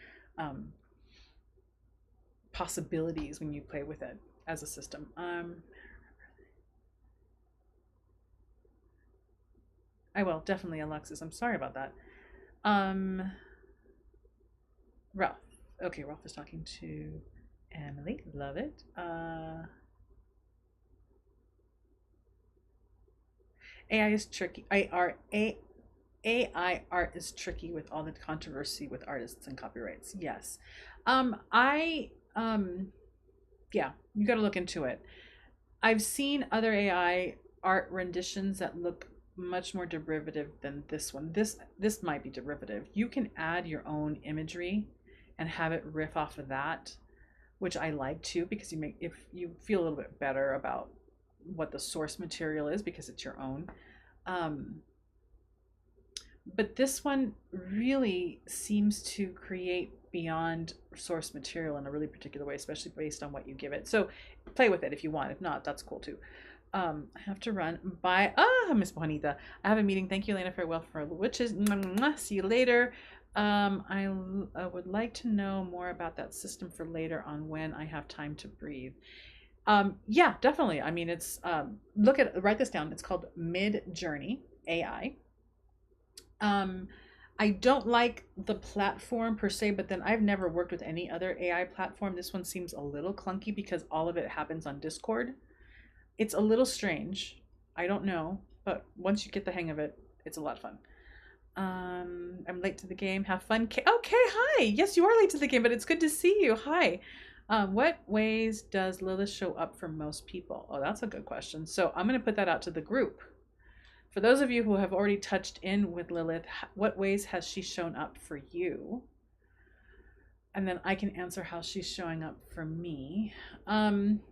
possibilities when you play with it as a system. I will definitely, Alexis. I'm sorry about that. Ralph. Okay, Ralph is talking to Emily. Love it. AI is tricky. AI art is tricky with all the controversy with artists and copyrights. Yes. I yeah, you got to look into it. I've seen other AI art renditions that look much more derivative than this one. This might be derivative. You can add your own imagery and have it riff off of that, which I like too, because if you feel a little bit better about what the source material is because it's your own. But this one really seems to create beyond source material in a really particular way, especially based on what you give it. So play with it if you want. If not, that's cool too. I have to run. Bye. Miss Juanita. I have a meeting. Thank you, Elena. Farewell for the witches. See you later. I would like to know more about that system for later on when I have time to breathe. Yeah, definitely. I mean, it's write this down. It's called Mid Journey AI. I don't like the platform per se, but then I've never worked with any other AI platform. This one seems a little clunky because all of it happens on Discord. It's a little strange. I don't know, but once you get the hang of it, it's a lot of fun. I'm late to the game. Have fun. Okay, hi. Yes, you are late to the game, but it's good to see you. Hi. What ways does Lilith show up for most people? Oh, that's a good question. So I'm going to put that out to the group. For those of you who have already touched in with Lilith, what ways has she shown up for you? And then I can answer how she's showing up for me. I'm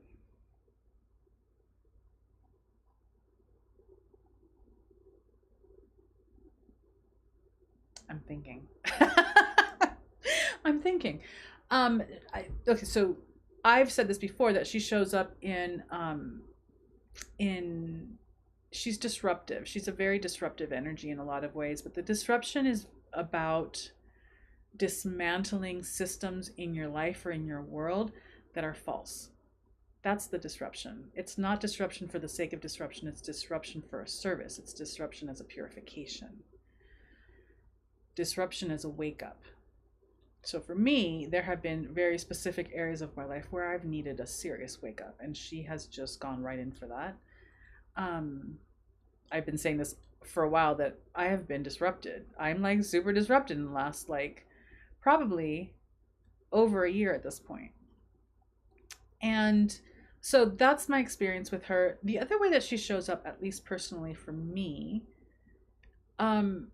thinking. I'm thinking. Okay, so I've said this before that she shows up in she's disruptive. She's a very disruptive energy in a lot of ways, but the disruption is about dismantling systems in your life or in your world that are false. That's the disruption. It's not disruption for the sake of disruption. It's disruption for a service. It's disruption as a purification. Disruption as a wake up. So for me, there have been very specific areas of my life where I've needed a serious wake up, and she has just gone right in for that. I've been saying this for a while that I have been disrupted. I'm like super disrupted in the last probably over a year at this point. And so that's my experience with her. The other way that she shows up, at least personally for me, in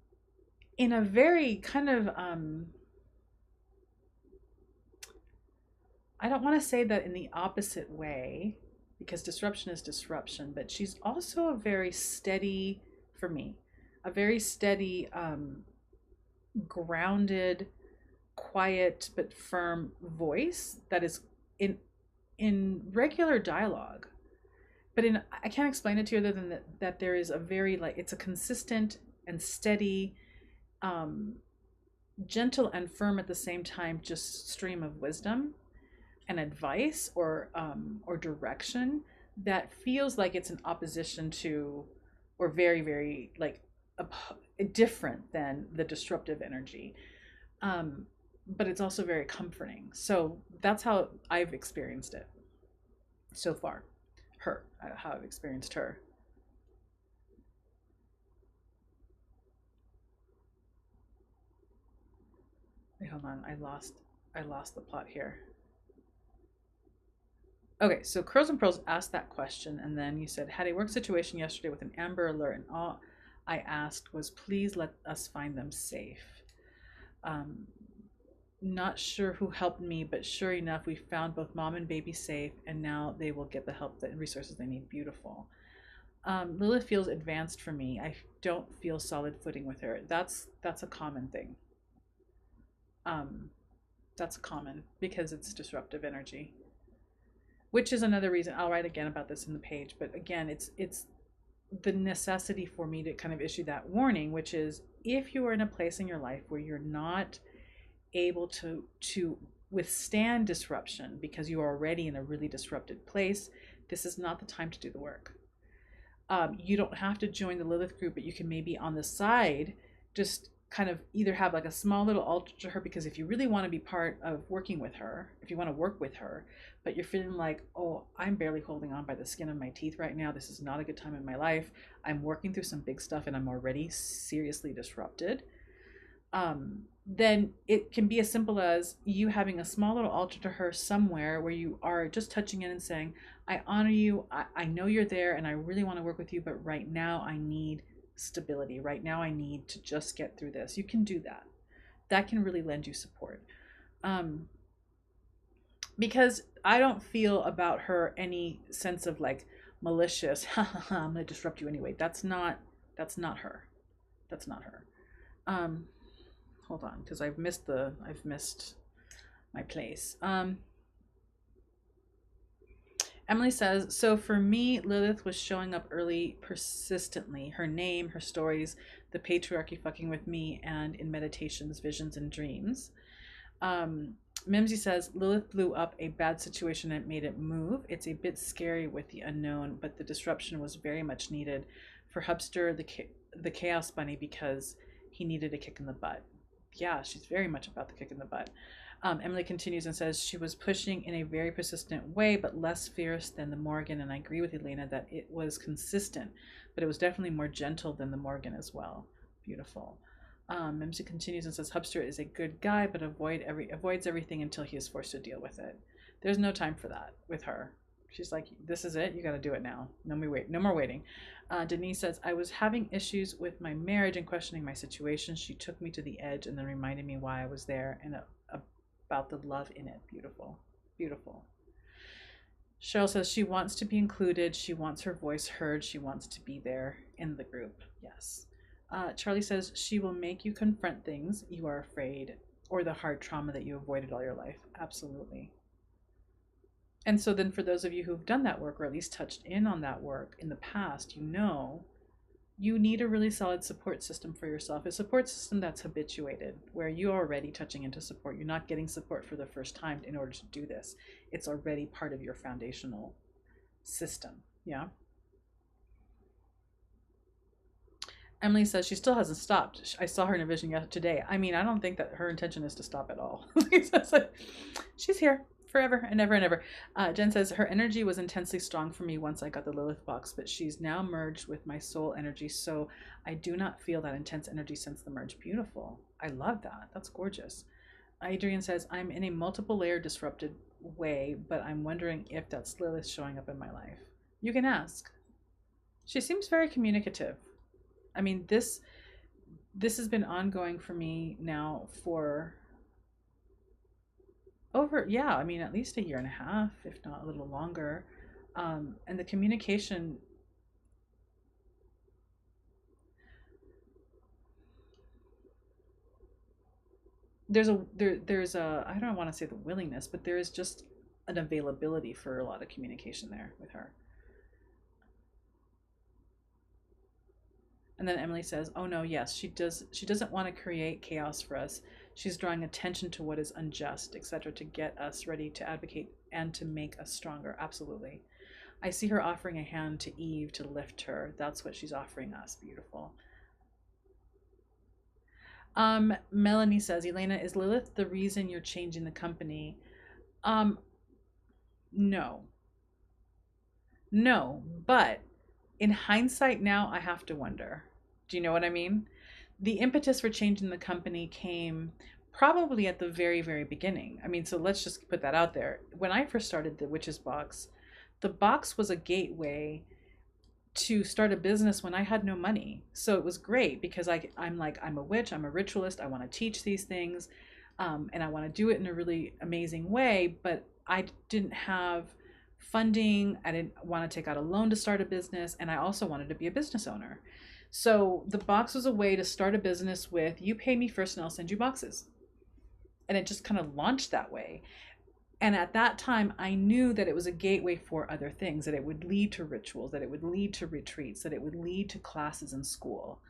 a very kind of I don't want to say that in the opposite way, because disruption is disruption, but she's also a very steady, for me, a very steady, grounded, quiet but firm voice that is in regular dialogue. But I can't explain it to you other than that there is a very it's a consistent and steady, gentle and firm at the same time, just stream of wisdom and advice or direction that feels like it's in opposition to, or very very different than the disruptive energy. But it's also very comforting. So that's how I've experienced it so far. How I've experienced her. Wait, hold on. I lost the plot here. Okay, so Curls and Pearls asked that question, and then you said, had a work situation yesterday with an Amber Alert, and all I asked was, please let us find them safe. Not sure who helped me, but sure enough, we found both mom and baby safe, and now they will get the help and resources they need. Beautiful. Lilith feels advanced for me. I don't feel solid footing with her. That's a common thing. That's common because it's disruptive energy, which is another reason I'll write again about this in the page. But again, it's the necessity for me to kind of issue that warning, which is if you are in a place in your life where you're not able to withstand disruption because you are already in a really disrupted place, this is not the time to do the work. You don't have to join the Lilith group, but you can maybe on the side just kind of either have like a small little altar to her, because if you really want to be part of working with her, if you want to work with her, but you're feeling like, oh, I'm barely holding on by the skin of my teeth right now, this is not a good time in my life, I'm working through some big stuff and I'm already seriously disrupted, then it can be as simple as you having a small little altar to her somewhere where you are just touching in and saying, I honor you, I know you're there and I really want to work with you, but right now I need stability. Right now I need to just get through this. You can do that. That can really lend you support. Because I don't feel about her any sense of like malicious, I'm going to disrupt you anyway. That's not her. That's not her. Hold on, because I've missed my place. Emily says, so for me, Lilith was showing up early persistently. Her name, her stories, the patriarchy fucking with me, and in meditations, visions, and dreams. Mimsy says, Lilith blew up a bad situation and made it move. It's a bit scary with the unknown, but the disruption was very much needed for Hubster, the Chaos Bunny, because he needed a kick in the butt. Yeah, she's very much about the kick in the butt. Emily continues and says, she was pushing in a very persistent way, but less fierce than the Morgan. And I agree with Elena that it was consistent, but it was definitely more gentle than the Morgan as well. Beautiful. Mimsy continues and says, Hubster is a good guy, but avoids everything until he is forced to deal with it. There's no time for that with her. She's like, this is it. You got to do it now. No more waiting. Denise says, I was having issues with my marriage and questioning my situation. She took me to the edge and then reminded me why I was there and about the love in it. Beautiful. Beautiful. Cheryl says she wants to be included. She wants her voice heard. She wants to be there in the group. Yes. Charlie says she will make you confront things you are afraid or the hard trauma that you avoided all your life. Absolutely. And so then for those of you who've done that work, or at least touched in on that work in the past, you know you need a really solid support system for yourself, a support system that's habituated, where you're already touching into support. You're not getting support for the first time in order to do this. It's already part of your foundational system. Yeah. Emily says she still hasn't stopped. I saw her in a vision today. I mean, I don't think that her intention is to stop at all. She's here forever and ever and ever. Jen says her energy was intensely strong for me once I got the Lilith box, but she's now merged with my soul energy, so I do not feel that intense energy since the merge. Beautiful. I love that. That's gorgeous. Adrian says I'm in a multiple layer disrupted way, but I'm wondering if that's Lilith showing up in my life. You can ask. She seems very communicative. I mean, this has been ongoing for me now for at least a year and a half, if not a little longer. And the communication, there's a I don't want to say the willingness, but there is just an availability for a lot of communication there with her. And then Emily says, oh no, yes, she doesn't want to create chaos for us. She's drawing attention to what is unjust, etc., to get us ready to advocate and to make us stronger. Absolutely. I see her offering a hand to Eve to lift her. That's what she's offering us. Beautiful. Melanie says, Elena, is Lilith the reason you're changing the company? Um, no. No, but in hindsight now, I have to wonder. Do you know what I mean? The impetus for changing the company came probably at the very, very beginning. I mean, so let's just put that out there. When I first started the Witches Box, the box was a gateway to start a business when I had no money. So it was great because I'm like, I'm a witch, I'm a ritualist, I want to teach these things, and I want to do it in a really amazing way, but I didn't have funding. I didn't want to take out a loan to start a business, and I also wanted to be a business owner. So the box was a way to start a business with, you pay me first and I'll send you boxes. And it just kind of launched that way. And at that time, I knew that it was a gateway for other things, that it would lead to rituals, that it would lead to retreats, that it would lead to classes in school.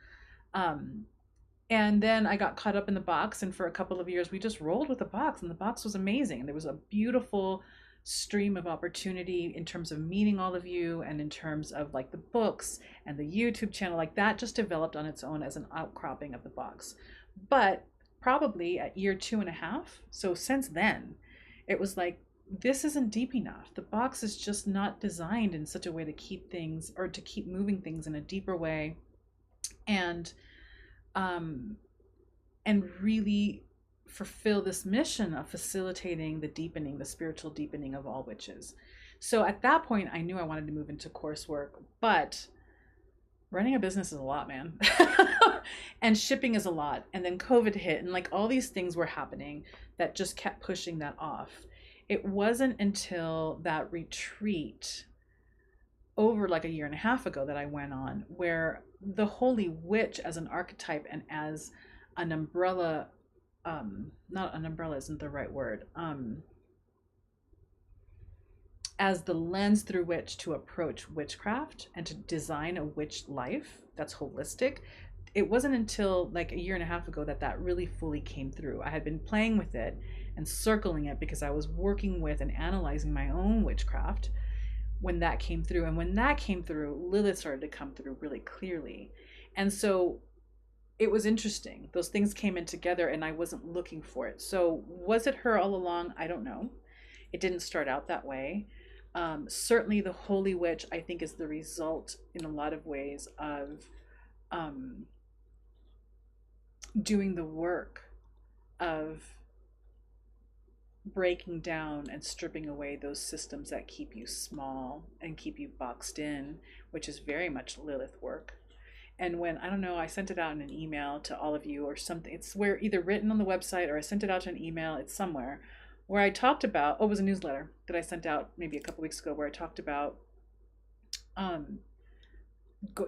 And then I got caught up in the box, and for a couple of years, we just rolled with the box, and the box was amazing. And there was a beautiful stream of opportunity in terms of meeting all of you, and in terms of like the books and the YouTube channel, like that just developed on its own as an outcropping of the box. But probably at year 2.5, so since then, it was like, this isn't deep enough. The box is just not designed in such a way to keep things, or to keep moving things in a deeper way, and really fulfill this mission of facilitating the deepening, the spiritual deepening of all witches. So at that point, I knew I wanted to move into coursework, but running a business is a lot, man. And shipping is a lot. And then COVID hit, and like all these things were happening that just kept pushing that off. It wasn't until that retreat over like a year and a half ago that I went on, where the Holy Witch as an archetype and as an umbrella, not an umbrella isn't the right word, as the lens through which to approach witchcraft and to design a witch life that's holistic. It wasn't until like a year and a half ago that that really fully came through. I had been playing with it and circling it because I was working with and analyzing my own witchcraft when that came through. And when that came through, Lilith started to come through really clearly. And so it was interesting. Those things came in together and I wasn't looking for it. So was it her all along? I don't know. It didn't start out that way. Certainly the Holy Witch, I think, is the result in a lot of ways of doing the work of breaking down and stripping away those systems that keep you small and keep you boxed in, which is very much Lilith work. And when, I don't know, I sent it out in an email to all of you or something, it's where either written on the website or I sent it out to an email, it's somewhere, where I talked about, it was a newsletter that I sent out maybe a couple weeks ago, where I talked about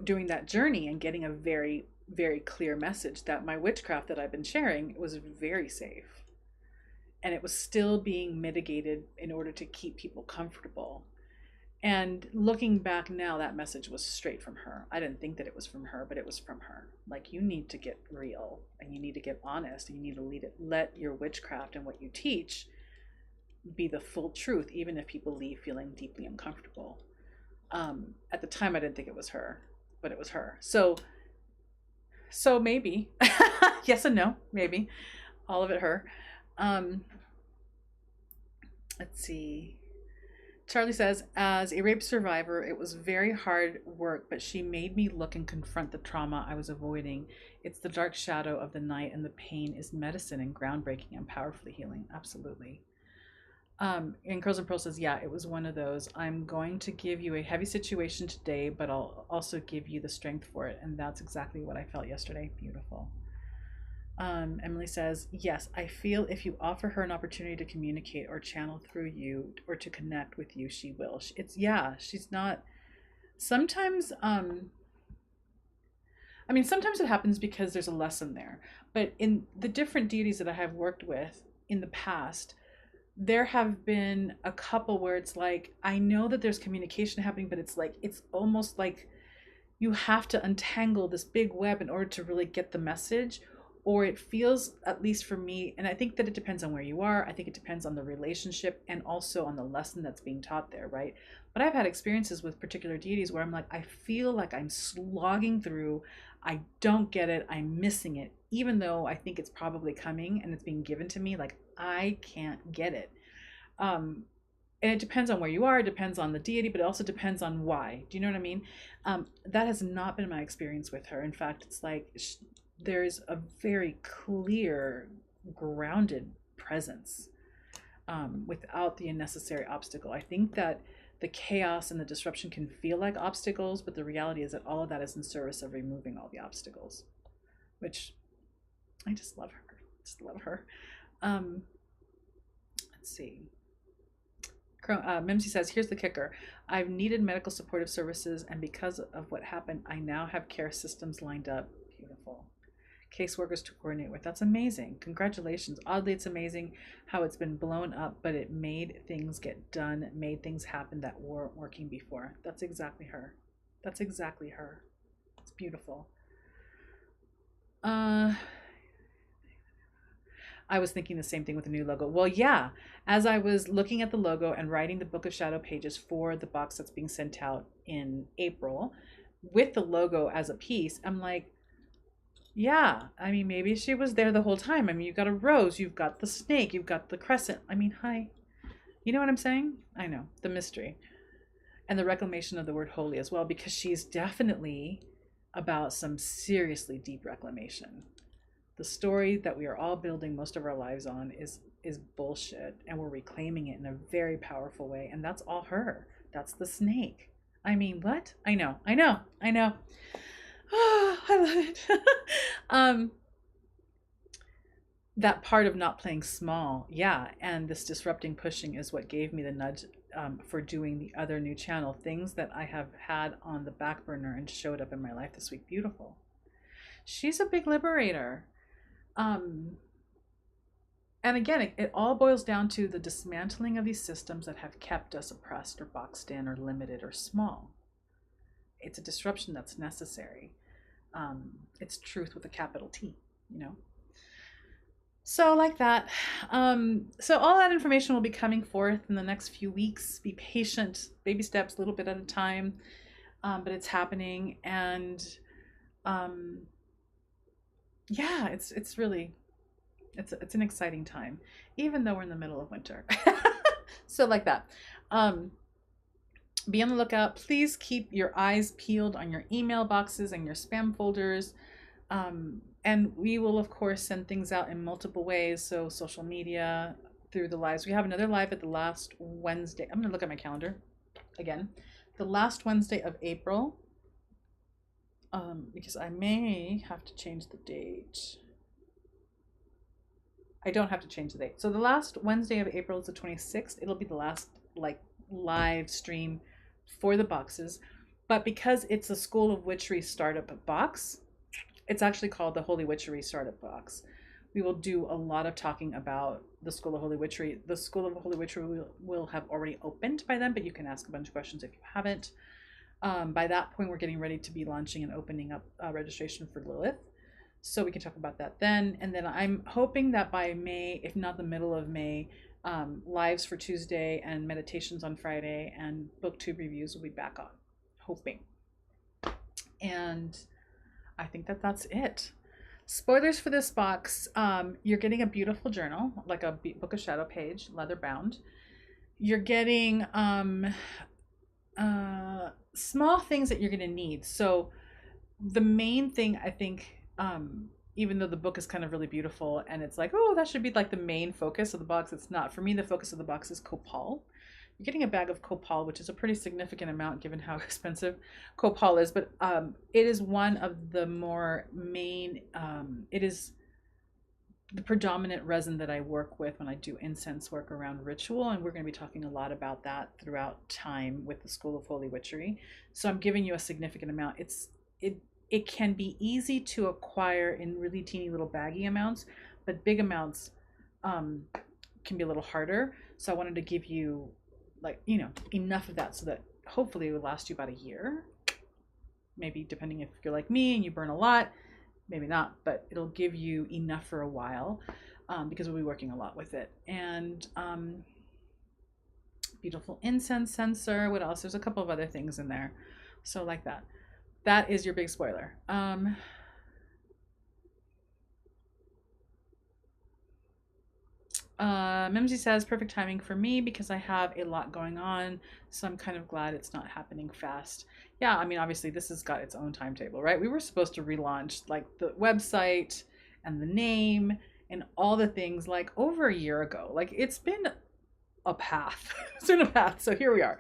doing that journey and getting a very, very clear message that my witchcraft that I've been sharing was very safe. And it was still being mitigated in order to keep people comfortable. And looking back now, that message was straight from her. I didn't think that it was from her, but it was from her. Like, you need to get real and you need to get honest and you need to let your witchcraft and what you teach be the full truth, even if people leave feeling deeply uncomfortable. At the time, I didn't think it was her, but it was her. So maybe, yes and no, maybe, all of it her. Let's see. Charlie says, as a rape survivor, it was very hard work, but she made me look and confront the trauma I was avoiding. It's the dark shadow of the night, and the pain is medicine and groundbreaking and powerfully healing. Absolutely. And Curls and Pearl says, yeah, it was one of those. I'm going to give you a heavy situation today, but I'll also give you the strength for it. And that's exactly what I felt yesterday. Beautiful. Emily says, yes, I feel if you offer her an opportunity to communicate or channel through you or to connect with you, she will. She's not, sometimes, sometimes it happens because there's a lesson there, but in the different deities that I have worked with in the past, there have been a couple where it's like, I know that there's communication happening, but it's like, it's almost like you have to untangle this big web in order to really get the message, or it feels, at least for me, and I think that it depends on where you are. I think it depends on the relationship and also on the lesson that's being taught there, right? But I've had experiences with particular deities where I'm like, I feel like I'm slogging through. I don't get it. I'm missing it, even though I think it's probably coming and it's being given to me. Like, I can't get it. And it depends on where you are. It depends on the deity, but it also depends on why. Do you know what I mean? That has not been my experience with her. In fact, it's like there's a very clear, grounded presence without the unnecessary obstacle. I think that the chaos and the disruption can feel like obstacles, but the reality is that all of that is in service of removing all the obstacles, which I just love her. Just love her. Let's see. Mimsy says, here's the kicker. I've needed medical supportive services, and because of what happened, I now have care systems lined up. Beautiful. Caseworkers to coordinate with. That's amazing. Congratulations. Oddly, it's amazing how it's been blown up, but it made things get done, made things happen that weren't working before. That's exactly her. That's exactly her. It's beautiful. I was thinking the same thing with the new logo. Well, yeah, as I was looking at the logo and writing the Book of Shadow pages for the box that's being sent out in April with the logo as a piece, I'm like, yeah, I mean, maybe she was there the whole time. I mean, you've got a rose, you've got the snake, you've got the crescent. I mean, hi. You know what I'm saying? I know, the mystery. And the reclamation of the word holy as well, because she's definitely about some seriously deep reclamation. The story that we are all building most of our lives on is bullshit, and we're reclaiming it in a very powerful way, and that's all her. That's the snake. I mean, what? I know. Oh, I love it. That part of not playing small, yeah, and this disrupting pushing is what gave me the nudge for doing the other new channel, things that I have had on the back burner and showed up in my life this week. Beautiful. She's a big liberator. And again, it all boils down to the dismantling of these systems that have kept us oppressed or boxed in or limited or small. It's a disruption that's necessary. It's truth with a capital T, you know? So like that. So all that information will be coming forth in the next few weeks. Be patient, baby steps, a little bit at a time. But it's happening, and yeah, it's really, it's an exciting time, even though we're in the middle of winter. So like that. Be on the lookout. Please keep your eyes peeled on your email boxes and your spam folders. And we will, of course, send things out in multiple ways. So social media, through the lives. We have another live at the last Wednesday. I'm going to look at my calendar again. The last Wednesday of April. Because I may have to change the date. I don't have to change the date. So the last Wednesday of April is the 26th. It'll be the last live stream for the boxes. But because it's a School of Witchery startup box, it's actually called the Holy Witchery startup box. We will do a lot of talking about the School of Holy Witchery. The School of Holy Witchery will have already opened by then, but you can ask a bunch of questions if you haven't. By that point, we're getting ready to be launching and opening up registration for Lilith. So we can talk about that then. And then I'm hoping that by May, if not the middle of May, lives for Tuesday and meditations on Friday and booktube reviews will be back on. Hoping. And I think that that's it. Spoilers for this box. You're getting a beautiful journal, like a Book of Shadow page, leather bound. You're getting small things that you're going to need. So the main thing, I think, even though the book is kind of really beautiful and it's like, oh, that should be like the main focus of the box, it's not. For me, the focus of the box is copal. You're getting a bag of copal, which is a pretty significant amount given how expensive copal is, but it is one of the more main, it is the predominant resin that I work with when I do incense work around ritual, and we're going to be talking a lot about that throughout time with the School of Holy Witchery. So I'm giving you a significant amount. It can be easy to acquire in really teeny little baggy amounts, but big amounts can be a little harder. So I wanted to give you enough of that so that hopefully it will last you about a year. Maybe depending if you're like me and you burn a lot, maybe not, but it'll give you enough for a while, because we'll be working a lot with it. And beautiful incense sensor. What else? There's a couple of other things in there. So like that. That is your big spoiler. Mimsy says, perfect timing for me because I have a lot going on, so I'm kind of glad it's not happening fast. Yeah, I mean, obviously this has got its own timetable, right? We were supposed to relaunch like the website and the name and all the things like over a year ago. Like it's been a path. It's been a path. So here we are.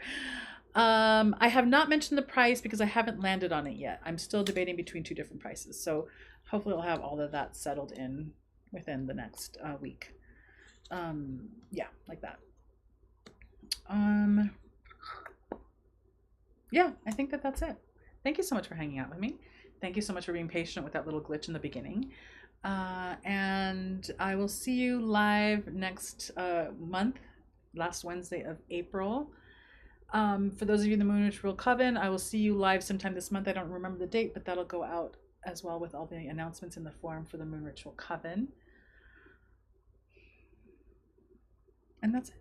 I have not mentioned the price because I haven't landed on it yet. I'm still debating between two different prices. So hopefully I'll have all of that settled in within the next week. Yeah, like that. Yeah, I think that that's it. Thank you so much for hanging out with me. Thank you so much for being patient with that little glitch in the beginning. And I will see you live next month, last Wednesday of April. For those of you in the Witchery Coven, I will see you live sometime this month. I don't remember the date, but that'll go out as well with all the announcements in the forum for the Moon Ritual Coven. And that's it.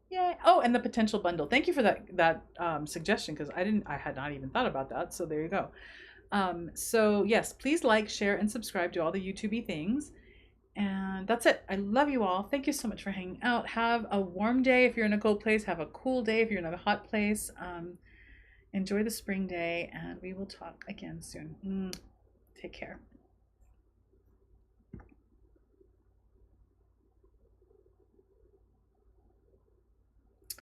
Yay. Oh, and the potential bundle. Thank you for that suggestion, because I had not even thought about that. So there you go. So yes, please like, share, and subscribe to all the YouTubey things. And that's it. I love you all. Thank you so much for hanging out. Have a warm day if you're in a cold place. Have a cool day if you're in a hot place. Enjoy the spring day, and we will talk again soon. Take care.